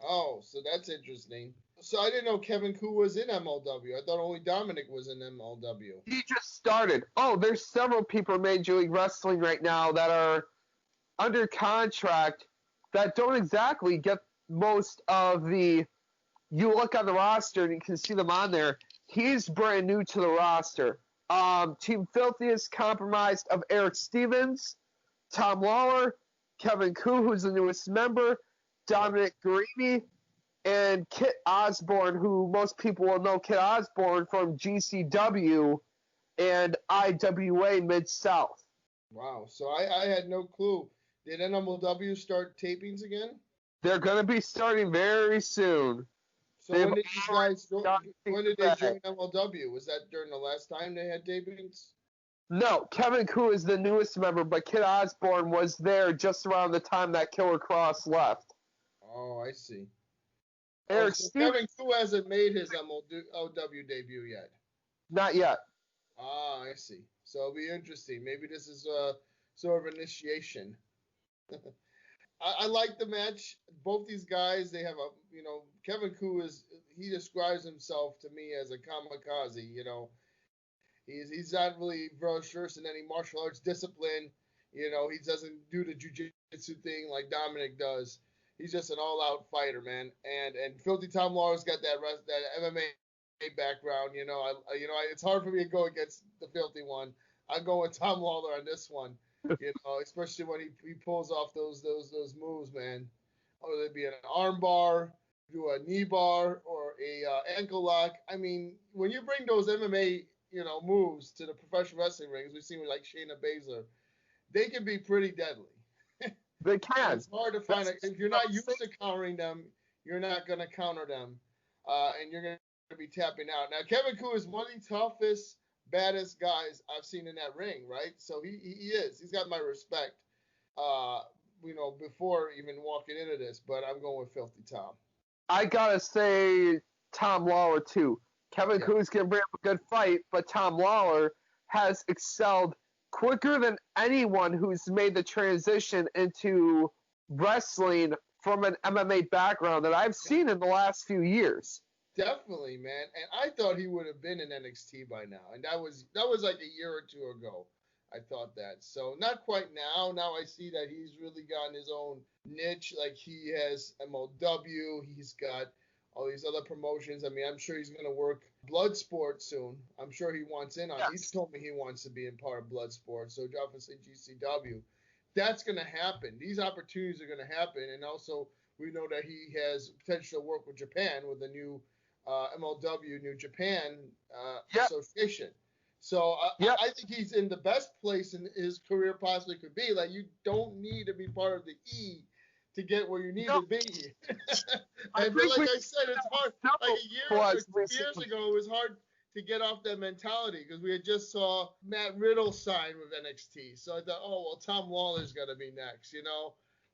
[SPEAKER 1] Oh, so that's interesting. So I didn't know Kevin Koo was in MLW. I thought only Dominic was in MLW.
[SPEAKER 3] He just started. Oh, there's several people in Major League Wrestling right now that are under contract that don't exactly get most of the... You look on the roster and you can see them on there. He's brand new to the roster. Team Filthy is comprised of Eric Stevens, Tom Lawler, Kevin Koo, who's the newest member, Dominic Garrini, and Kit Osborne, who most people will know Kit Osborne from GCW and IWA Mid-South.
[SPEAKER 1] Wow, so I had no clue. Did NMLW start tapings again?
[SPEAKER 3] They're going to be starting very soon.
[SPEAKER 1] So when did they join MLW? Was that during the last time they had tapings?
[SPEAKER 3] No, Kevin Koo is the newest member, but Kid Osborne was there just around the time that Killer Cross left.
[SPEAKER 1] Oh, I see.
[SPEAKER 3] Eric,
[SPEAKER 1] so Kevin Koo hasn't made his MLW debut yet.
[SPEAKER 3] Not yet.
[SPEAKER 1] Ah, I see. So it'll be interesting. Maybe this is sort of initiation. I like the match. Both these guys, they have Kevin Koo he describes himself to me as a kamikaze, He's not really versed in any martial arts discipline. He doesn't do the jiu-jitsu thing like Dominic does. He's just an all-out fighter, man. And Filthy Tom Lawler's got that MMA background. It's hard for me to go against the Filthy one. I'm going with Tom Lawler on this one. Especially when he pulls off those moves, man. Whether it be an arm bar, do a knee bar, or a ankle lock. I mean, when you bring those MMA moves to the professional wrestling rings, we've seen with like Shayna Baszler, they can be pretty deadly.
[SPEAKER 3] They can.
[SPEAKER 1] It's hard to find if you're not used to countering them, you're not going to counter them, and you're going to be tapping out. Now, Kevin Koo is one of the toughest, baddest guys I've seen in that ring, right? So he is. He's got my respect, before even walking into this, but I'm going with Filthy Tom.
[SPEAKER 3] I got to say Tom Lawler, too. Kevin Koo's going to bring up a good fight, but Tom Lawler has excelled quicker than anyone who's made the transition into wrestling from an MMA background that I've seen in the last few years.
[SPEAKER 1] Definitely, man. And I thought he would have been in NXT by now. And that was like a year or two ago. I thought that. So not quite now. Now I see that he's really gotten his own niche. Like he has MLW. He's got all these other promotions. I mean, I'm sure he's going to work Bloodsport soon. I'm sure he wants in on it. He's told me he wants to be in part of Bloodsport. So obviously GCW. That's going to happen. These opportunities are going to happen. And also we know that he has potential to work with Japan with the new MLW, New Japan Association. So I think he's in the best place in his career possibly could be. Like, you don't need to be part of the E to get where you need to be. Like I said, it's hard. Like a year, 2 years ago, it was hard to get off that mentality because we had just saw Matt Riddle sign with NXT. So I thought, Tom Lawler's got to be next,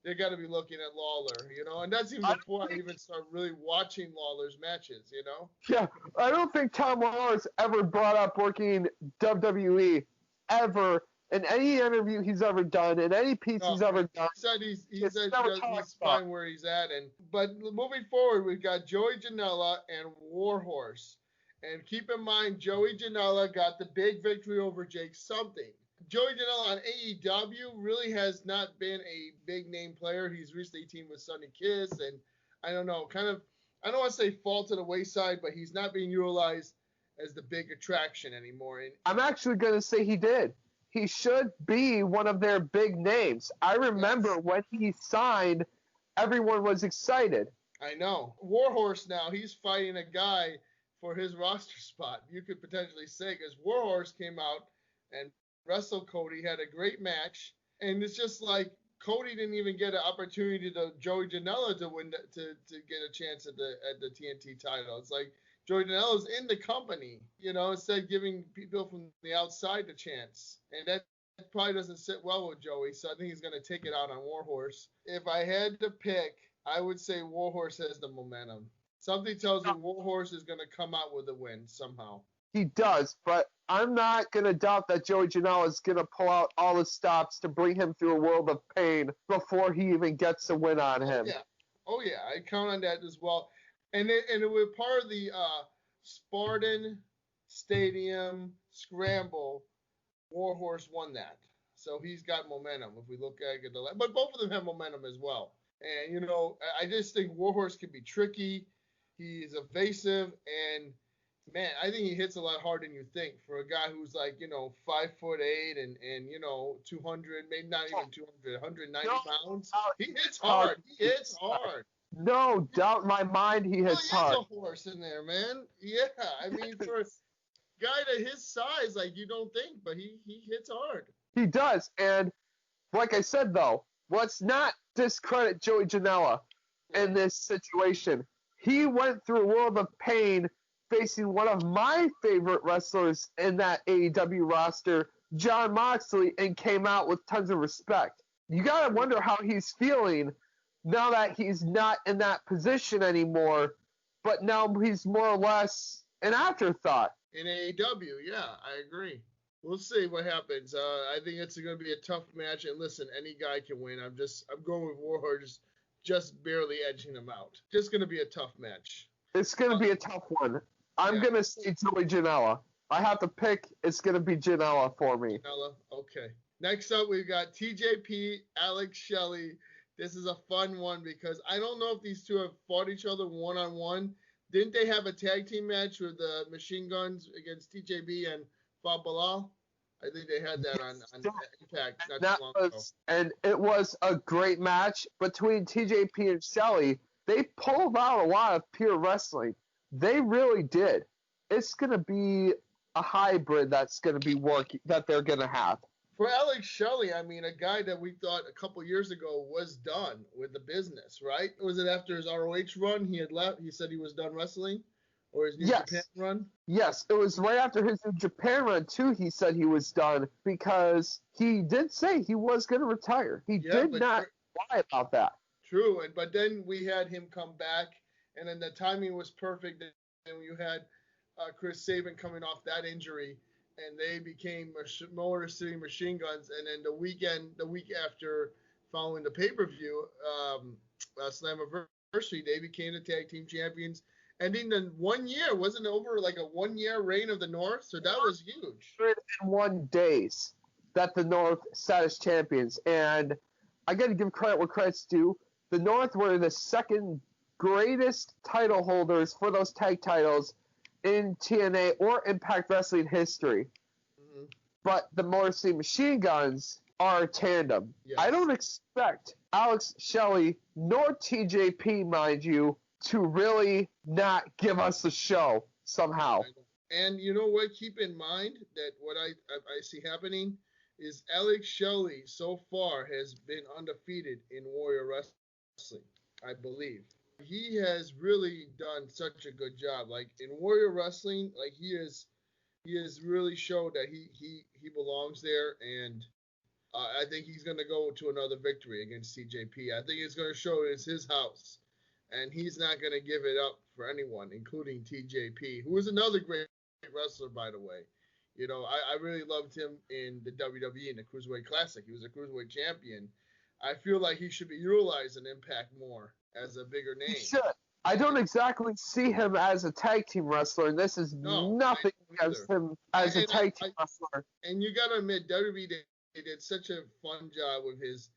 [SPEAKER 1] They got to be looking at Lawler, and that's even before I even start really watching Lawler's matches,
[SPEAKER 3] Yeah, I don't think Tom Lawler's ever brought up working WWE ever in any interview he's ever done, in any piece he's ever done.
[SPEAKER 1] He said he's fine where he's at. But moving forward, we've got Joey Janela and Warhorse. And keep in mind, Joey Janela got the big victory over Jake Something. Joey Janela on AEW really has not been a big name player. He's recently teamed with Sonny Kiss, and I don't know, I don't want to say fall to the wayside, but he's not being utilized as the big attraction anymore. I'm
[SPEAKER 3] actually going to say he did. He should be one of their big names. I remember when he signed, everyone was excited.
[SPEAKER 1] I know. Warhorse now, he's fighting a guy for his roster spot. You could potentially say, because Warhorse came out and wrestled Cody, had a great match, and it's just like Cody didn't even get an opportunity to Joey Janela to win to get a chance at the TNT title. It's like Joey Janela's in the company, instead of giving people from the outside the chance, and that probably doesn't sit well with Joey. So I think he's going to take it out on Warhorse. If I had to pick, I would say Warhorse has the momentum. Something tells me Warhorse is going to come out with a win somehow.
[SPEAKER 3] He does, but I'm not going to doubt that Joey Janela is going to pull out all the stops to bring him through a world of pain before he even gets a win on him.
[SPEAKER 1] Oh, yeah. I count on that as well. And it was part of the Spartan Stadium Scramble. Warhorse won that. So he's got momentum if we look at it. But both of them have momentum as well. And, I just think Warhorse can be tricky. He's evasive, and man, I think he hits a lot harder than you think for a guy who's like, 5'8" and 200, maybe not even 200, 190 pounds. He hits hard. He hits hard.
[SPEAKER 3] No doubt in my mind he hits hard.
[SPEAKER 1] There's a horse in there, man. Yeah, I mean, for a guy to his size, like, you don't think, but he hits hard.
[SPEAKER 3] He does, and like I said, though, let's not discredit Joey Janela in this situation. He went through a world of pain facing one of my favorite wrestlers in that AEW roster, Jon Moxley and came out with tons of respect. You gotta wonder how he's feeling now that he's not in that position anymore, but now he's more or less an afterthought.
[SPEAKER 1] In AEW, yeah, I agree. We'll see what happens. I think it's going to be a tough match. And listen, any guy can win. I'm going with Warrior, just barely edging him out. Just going to be a tough match.
[SPEAKER 3] It's going to be a tough one. I'm going to say Joey Janela. I have to pick. It's going to be Janela for me.
[SPEAKER 1] Janela, okay. Next up, we've got Tjp Alex Shelley. This is a fun one because I don't know if these two have fought each other one-on-one. Didn't they have a tag team match with the Machine Guns against TJB and Fab Bilal? I think they had that on Impact not too long ago.
[SPEAKER 3] And it was a great match between TJP and Shelly. They pulled out a lot of pure wrestling. They really did. It's going to be a hybrid that's going to be that they're going to have.
[SPEAKER 1] For Alex Shelley, I mean, a guy that we thought a couple years ago was done with the business, right? Was it after his ROH run he had left? He said he was done wrestling? Or his New Japan run?
[SPEAKER 3] Yes, it was right after his New Japan run, too, he said he was done because he did say he was going to retire. He did not lie about that.
[SPEAKER 1] True, but then we had him come back, and then the timing was perfect. And you had Chris Sabin coming off that injury, and they became Motor City Machine Guns. And then the week after, following the pay-per-view, Slammiversary, they became the tag team champions, ending in 1 year. Wasn't it over like a 1 year reign of the North? So that was huge.
[SPEAKER 3] 101 days that the North sat as champions. And I got to give credit where credit's due. The North were the second greatest title holders for those tag titles in TNA or Impact Wrestling history. Mm-hmm. But the Motor City Machine Guns are a tandem. Yes. I don't expect Alex Shelley nor TJP, mind you, to really not give us the show somehow.
[SPEAKER 1] And you know what? Keep in mind that what I see happening is Alex Shelley so far has been undefeated in Warrior Wrestling, I believe. He has really done such a good job. Like in Warrior Wrestling, like he has really showed that he belongs there, and I think he's going to go to another victory against TJP. I think it's going to show it's his house, and he's not going to give it up for anyone, including TJP, who is another great wrestler, by the way. You know, I really loved him in the WWE in the Cruiserweight Classic. He was a Cruiserweight champion. I feel like he should be utilized in Impact more as a bigger name.
[SPEAKER 3] He should. I don't exactly see him as a tag team wrestler, and this is nothing against him as a tag team wrestler.
[SPEAKER 1] And you got to admit, WWE did such a fun job with his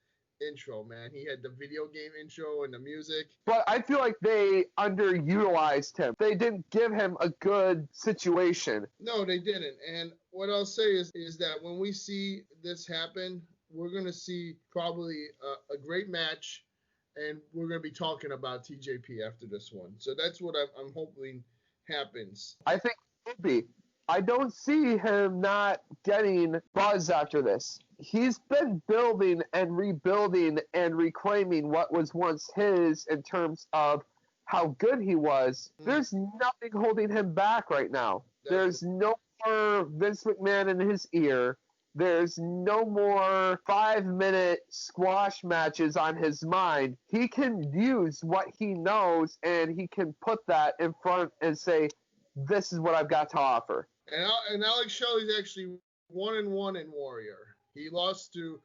[SPEAKER 1] intro, man. He had the video game intro and the music.
[SPEAKER 3] But I feel like they underutilized him. They didn't give him a good situation.
[SPEAKER 1] No, they didn't. And what I'll say is that when we see this happen, we're going to see probably a great match, and we're going to be talking about TJP after this one. So that's what I'm hoping happens.
[SPEAKER 3] I think it will be. I don't see him not getting buzz after this. He's been building and rebuilding and reclaiming what was once his in terms of how good he was. There's nothing holding him back right now. There's no more Vince McMahon in his ear. There's no more 5-minute squash matches on his mind. He can use what he knows, and he can put that in front and say, this is what I've got to offer.
[SPEAKER 1] And Alex Shelley's actually 1-1 in Warrior. He lost to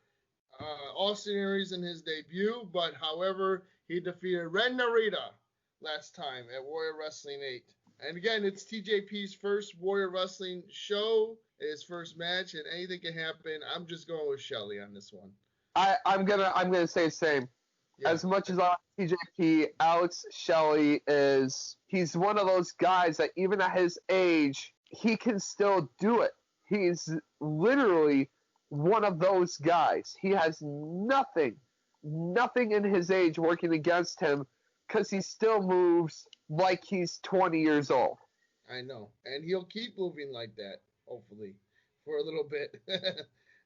[SPEAKER 1] Austin Aries in his debut, but however, he defeated Ren Narita last time at Warrior Wrestling 8. And again, it's TJP's first Warrior Wrestling show, his first match, and anything can happen. I'm just going with Shelly on this one.
[SPEAKER 3] I'm gonna say the same. Yeah. As much as I like TJP, Alex Shelley he's one of those guys that even at his age, he can still do it. He's literally one of those guys. He has nothing in his age working against him because he still moves like he's 20 years old.
[SPEAKER 1] I know. And he'll keep moving like that, hopefully, for a little bit.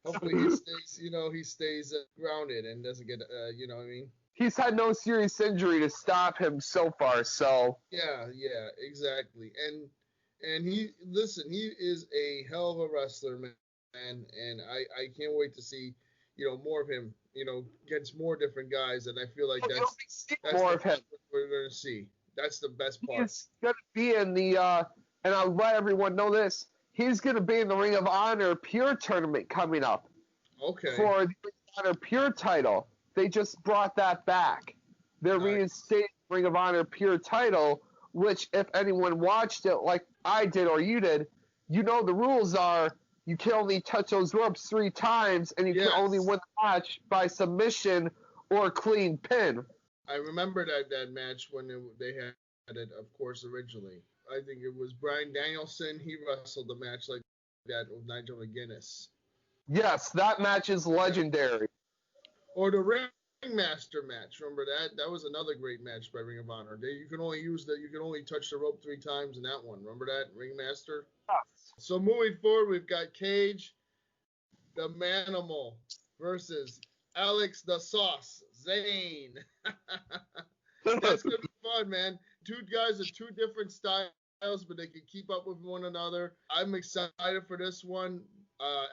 [SPEAKER 1] Hopefully he stays grounded and doesn't get, you know what I mean?
[SPEAKER 3] He's had no serious injury to stop him so far, so.
[SPEAKER 1] Yeah, exactly. And he is a hell of a wrestler, and I can't wait to see, more of him, against more different guys, and I feel like that's
[SPEAKER 3] more of him.
[SPEAKER 1] What we're going to see. That's the best part.
[SPEAKER 3] He's going to be in the, and I'll let everyone know this, he's going to be in the Ring of Honor Pure tournament coming up.
[SPEAKER 1] Okay.
[SPEAKER 3] For the Ring of Honor Pure title. They just brought that back. They're reinstating the Ring of Honor Pure title, which if anyone watched it like I did or you did, the rules are you can only touch those ropes 3 times, and you can only win the match by submission or clean pin.
[SPEAKER 1] I remember that match when they had it, of course, originally. I think it was Bryan Danielson. He wrestled the match like that with Nigel McGuinness.
[SPEAKER 3] Yes, that match is legendary.
[SPEAKER 1] Or the Ringmaster match. Remember that? That was another great match by Ring of Honor. You can only touch the rope 3 times in that one. Remember that? Ringmaster?
[SPEAKER 3] Yes.
[SPEAKER 1] So moving forward, we've got Cage, the Manimal, versus Alex the Sauce, Zane. That's going to be fun, man. 2 guys of 2 different styles, but they can keep up with one another. I'm excited for this one.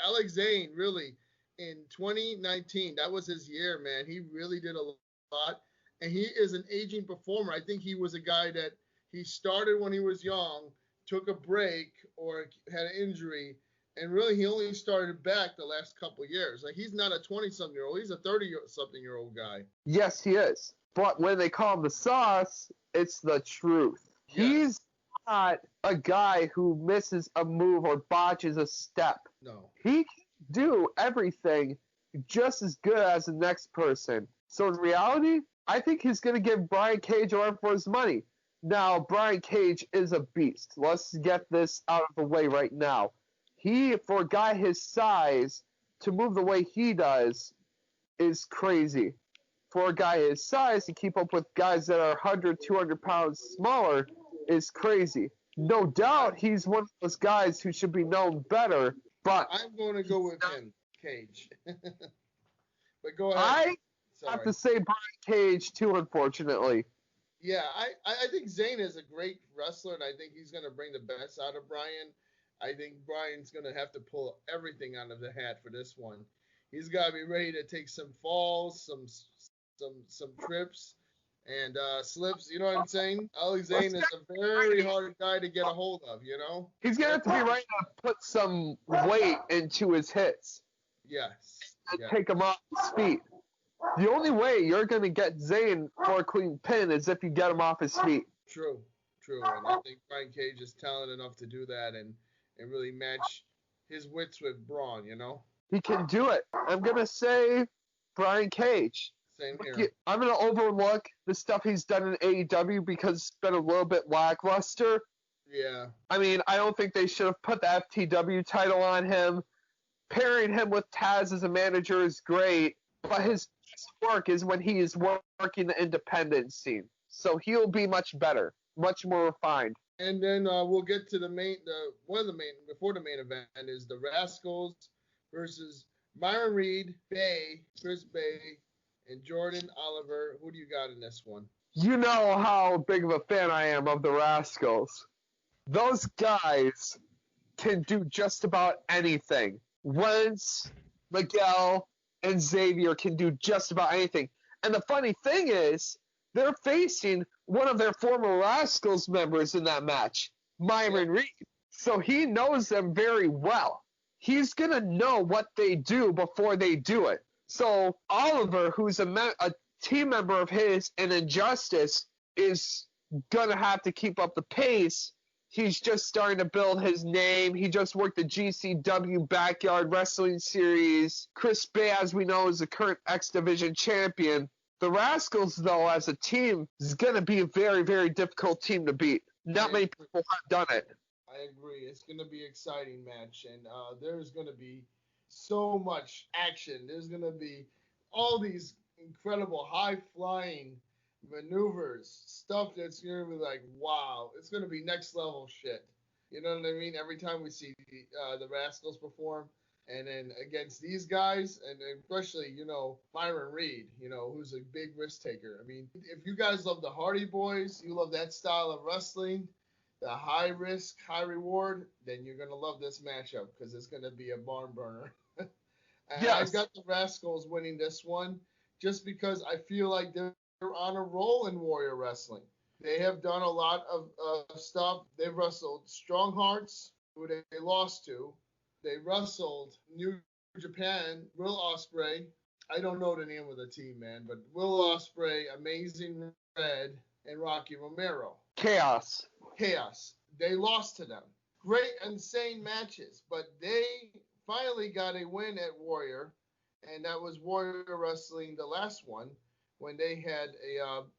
[SPEAKER 1] Alex Zane, really, in 2019, that was his year, man. He really did a lot, and he is an aging performer. I think he was a guy that he started when he was young, took a break or had an injury, and really he only started back the last couple of years. Like, he's not a 20-something-year-old. He's a 30-something-year-old guy.
[SPEAKER 3] Yes, he is. But when they call him the Sauce, it's the truth. Yes. He's not a guy who misses a move or botches a step.
[SPEAKER 1] No.
[SPEAKER 3] He can do everything just as good as the next person. So in reality, I think he's going to give Brian Cage a run for his money. Now, Brian Cage is a beast. Let's get this out of the way right now. For a guy his size, to move the way he does is crazy. For a guy his size to keep up with guys that are 100, 200 pounds smaller is crazy. No doubt he's one of those guys who should be known better, but
[SPEAKER 1] I'm going to go with him, Cage. But go ahead.
[SPEAKER 3] I have to say Brian Cage too, unfortunately.
[SPEAKER 1] Yeah, I think Zane is a great wrestler, and I think he's going to bring the best out of Brian. I think Brian's going to have to pull everything out of the hat for this one. He's got to be ready to take some falls, some trips, and slips. You know what I'm saying? Alex Zane is a very hard guy to get a hold of,
[SPEAKER 3] He's going to have to be ready to put some weight into his hits.
[SPEAKER 1] Yes.
[SPEAKER 3] And take him off his feet. The only way you're going to get Zane for a clean pin is if you get him off his feet.
[SPEAKER 1] True. And I think Brian Cage is talented enough to do that and really match his wits with brawn,
[SPEAKER 3] He can do it. I'm going to say Brian Cage.
[SPEAKER 1] Same here.
[SPEAKER 3] I'm going to overlook the stuff he's done in AEW because it's been a little bit lackluster.
[SPEAKER 1] Yeah.
[SPEAKER 3] I mean, I don't think they should have put the FTW title on him. Pairing him with Taz as a manager is great, but his best work is when he is working the independent scene. So he'll be much better, much more refined.
[SPEAKER 1] And then we'll get to before the main event is the Rascalz versus Myron Reed, Chris Bay, and Jordan Oliver. Who do you got in this one?
[SPEAKER 3] You know how big of a fan I am of the Rascalz. Those guys can do just about anything. Wentz, Miguel, and Xavier can do just about anything. And the funny thing is, they're facing one of their former Rascalz members in that match, Myron Reed. So he knows them very well. He's going to know what they do before they do it. So Oliver, who's a team member of his in Injustice, is going to have to keep up the pace. He's just starting to build his name. He just worked the GCW Backyard Wrestling Series. Chris Bay, as we know, is the current X Division champion. The Rascalz, though, as a team, is going to be a very, very difficult team to beat. Not many people have done it.
[SPEAKER 1] I agree. It's going to be an exciting match, and there's going to be so much action. There's going to be all these incredible high-flying maneuvers, stuff that's going to be like, wow, it's going to be next level shit. You know what I mean? Every time we see the Rascalz perform, and then against these guys, and especially, Myron Reed, who's a big risk taker. I mean, if you guys love the Hardy Boys, you love that style of wrestling, the high risk, high reward, then you're going to love this matchup because it's going to be a barn burner. And
[SPEAKER 3] Yes.
[SPEAKER 1] I've got the Rascalz winning this one just because I feel like they're on a roll in Warrior Wrestling. They have done a lot of stuff. They've wrestled Strong Hearts, who they lost to. They wrestled New Japan, Will Ospreay. I don't know the name of the team, man, but Will Ospreay, Amazing Red, and Rocky Romero.
[SPEAKER 3] Chaos.
[SPEAKER 1] They lost to them. Great, insane matches, but they finally got a win at Warrior, and that was Warrior Wrestling, the last one, when they had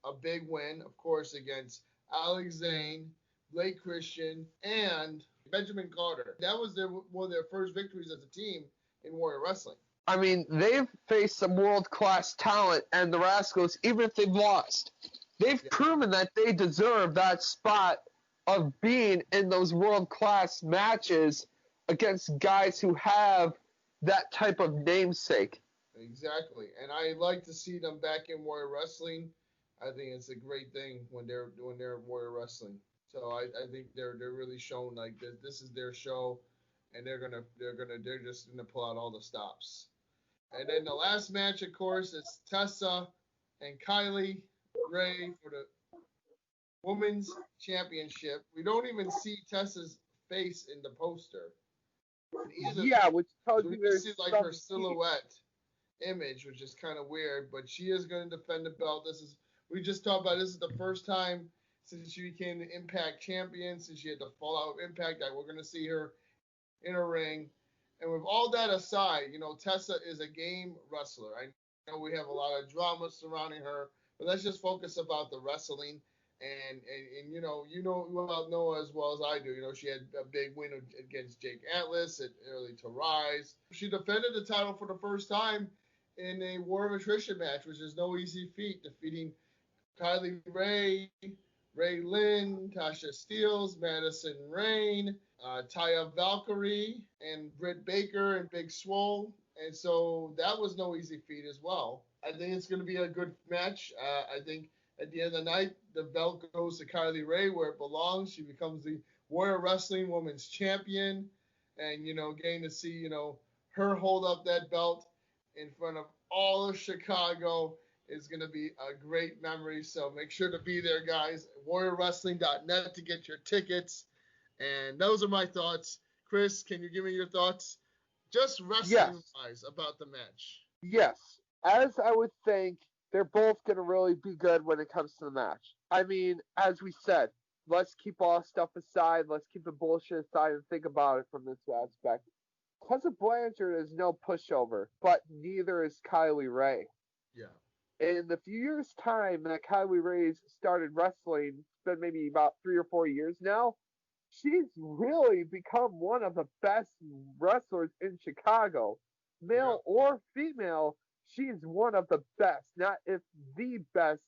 [SPEAKER 1] a big win, of course, against Alex Zane, Blake Christian, and Benjamin Carter. That was one of their first victories as a team in Warrior Wrestling.
[SPEAKER 3] I mean, they've faced some world-class talent, and the Rascalz, even if they've lost, they've proven that they deserve that spot of being in those world-class matches against guys who have that type of namesake.
[SPEAKER 1] Exactly. And I like to see them back in Warrior Wrestling. I think it's a great thing when they're Warrior Wrestling. So I think they're really showing like this is their show, and they're just gonna pull out all the stops. And then the last match, of course, is Tessa and Kylie Rae for the Women's Championship. We don't even see Tessa's face in the poster.
[SPEAKER 3] Yeah, which tells
[SPEAKER 1] we
[SPEAKER 3] you there's
[SPEAKER 1] see like her silhouette image, which is kind of weird. But she is going to defend the belt. We just talked about this is the first time since she became the Impact champion, since she had to fall out of Impact, that we're going to see her in a ring. And with all that aside, Tessa is a game wrestler. I know we have a lot of drama surrounding her, but let's just focus about the wrestling. And you know as well as I do. She had a big win against Tjp Alex early to rise. She defended the title for the first time in a War of Attrition match, which is no easy feat, defeating Kylie Rae, Ray Lynn, Tasha Steeles, Madison Rain, Taya Valkyrie, and Britt Baker and Big Swole. And so that was no easy feat as well. I think it's going to be a good match. I think at the end of the night, the belt goes to Kylie Rae where it belongs. She becomes the Warrior Wrestling Women's Champion. And, getting to see, her hold up that belt in front of all of Chicago is going to be a great memory. So make sure to be there, guys. WarriorWrestling.net to get your tickets. And those are my thoughts. Kris, can you give me your thoughts? Just wrestling-wise about the match.
[SPEAKER 3] Yes. As I would think, they're both going to really be good when it comes to the match. I mean, as we said, let's keep all stuff aside. Let's keep the bullshit aside and think about it from this aspect. Tessa Blanchard is no pushover, but neither is Kylie Rae.
[SPEAKER 1] Yeah.
[SPEAKER 3] In the few years' time that Kylie Rae's started wrestling, it's been maybe about 3 or 4 years now, she's really become one of the best wrestlers in Chicago. Male or female, she's one of the best, not if the best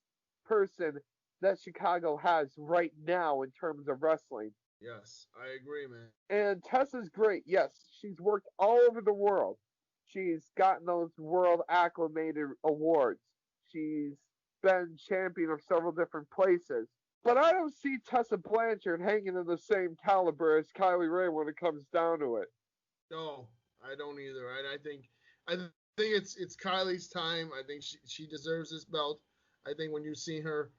[SPEAKER 3] person that Chicago has right now in terms of wrestling.
[SPEAKER 1] Yes, I agree, man.
[SPEAKER 3] And Tessa's great. Yes, she's worked all over the world. She's gotten those world acclimated awards. She's been champion of several different places. But I don't see Tessa Blanchard hanging in the same caliber as Kylie Rae when it comes down to it.
[SPEAKER 1] No, I don't either. I think it's Kylie's time. I think she deserves this belt. I think when you see her,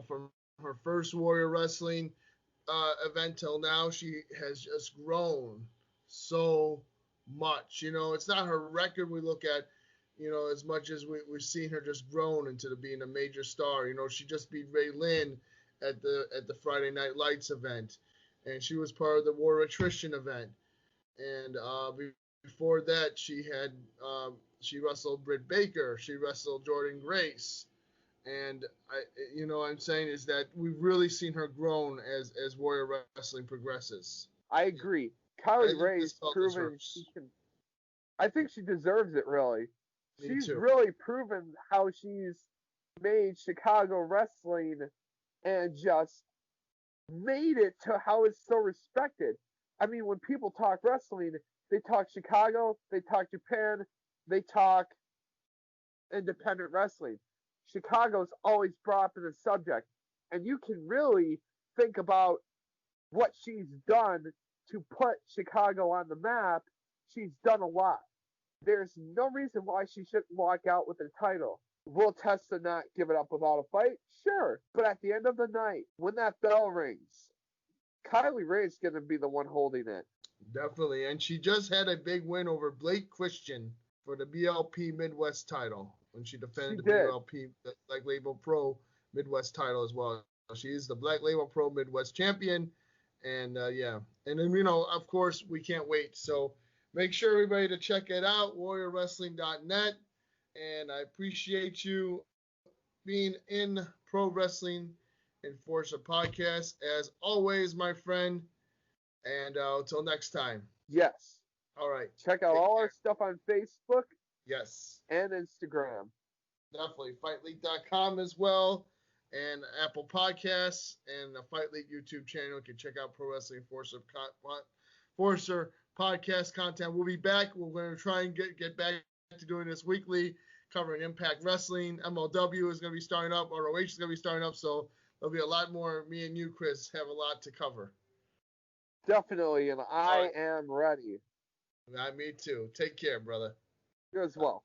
[SPEAKER 1] from her first Warrior Wrestling event till now, she has just grown so much. It's not her record we look at, as much as we've seen her just grown into being a major star. She just beat Ray Lynn at the Friday Night Lights event, and she was part of the War of Attrition event. And before that, she wrestled Britt Baker. She wrestled Jordan Grace. And I'm saying is that we've really seen her grown as Warrior Wrestling progresses.
[SPEAKER 3] I agree. Kylie Rae's proven she can. I think she deserves it, really. She's really proven how she's made Chicago wrestling and just made it to how it's so respected. I mean, when people talk wrestling, they talk Chicago, they talk Japan, they talk independent wrestling. Chicago's always brought up in the subject. And you can really think about what she's done to put Chicago on the map, she's done a lot. There's no reason why she shouldn't walk out with her title. Will Tessa not give it up without a fight? Sure. But at the end of the night, when that bell rings, Kylie Rae is going to be the one holding it.
[SPEAKER 1] Definitely. And she just had a big win over Blake Christian for the BLP Midwest title when she defended the BLP Black Label Pro Midwest title as well. She is the Black Label Pro Midwest champion. And, yeah. And then, you know, of course, we can't wait. So make sure everybody to check it out, warriorwrestling.net. And I appreciate you being in Pro Wrestling Enforcer Podcast, as always, my friend. And until next time.
[SPEAKER 3] Yes.
[SPEAKER 1] All right.
[SPEAKER 3] Check out all our stuff on Facebook.
[SPEAKER 1] Yes.
[SPEAKER 3] And Instagram.
[SPEAKER 1] Definitely. FightLeague.com as well. And Apple Podcasts and the Fight League YouTube channel. You can check out Pro Wrestling Enforcer podcast content. We'll be back. We're going to try and get back to doing this weekly, covering Impact Wrestling. MLW is going to be starting up. ROH is going to be starting up. So there'll be a lot more. Me and you, Kris, have a lot to cover.
[SPEAKER 3] Definitely, and I am ready.
[SPEAKER 1] Me too. Take care, brother.
[SPEAKER 3] You as well.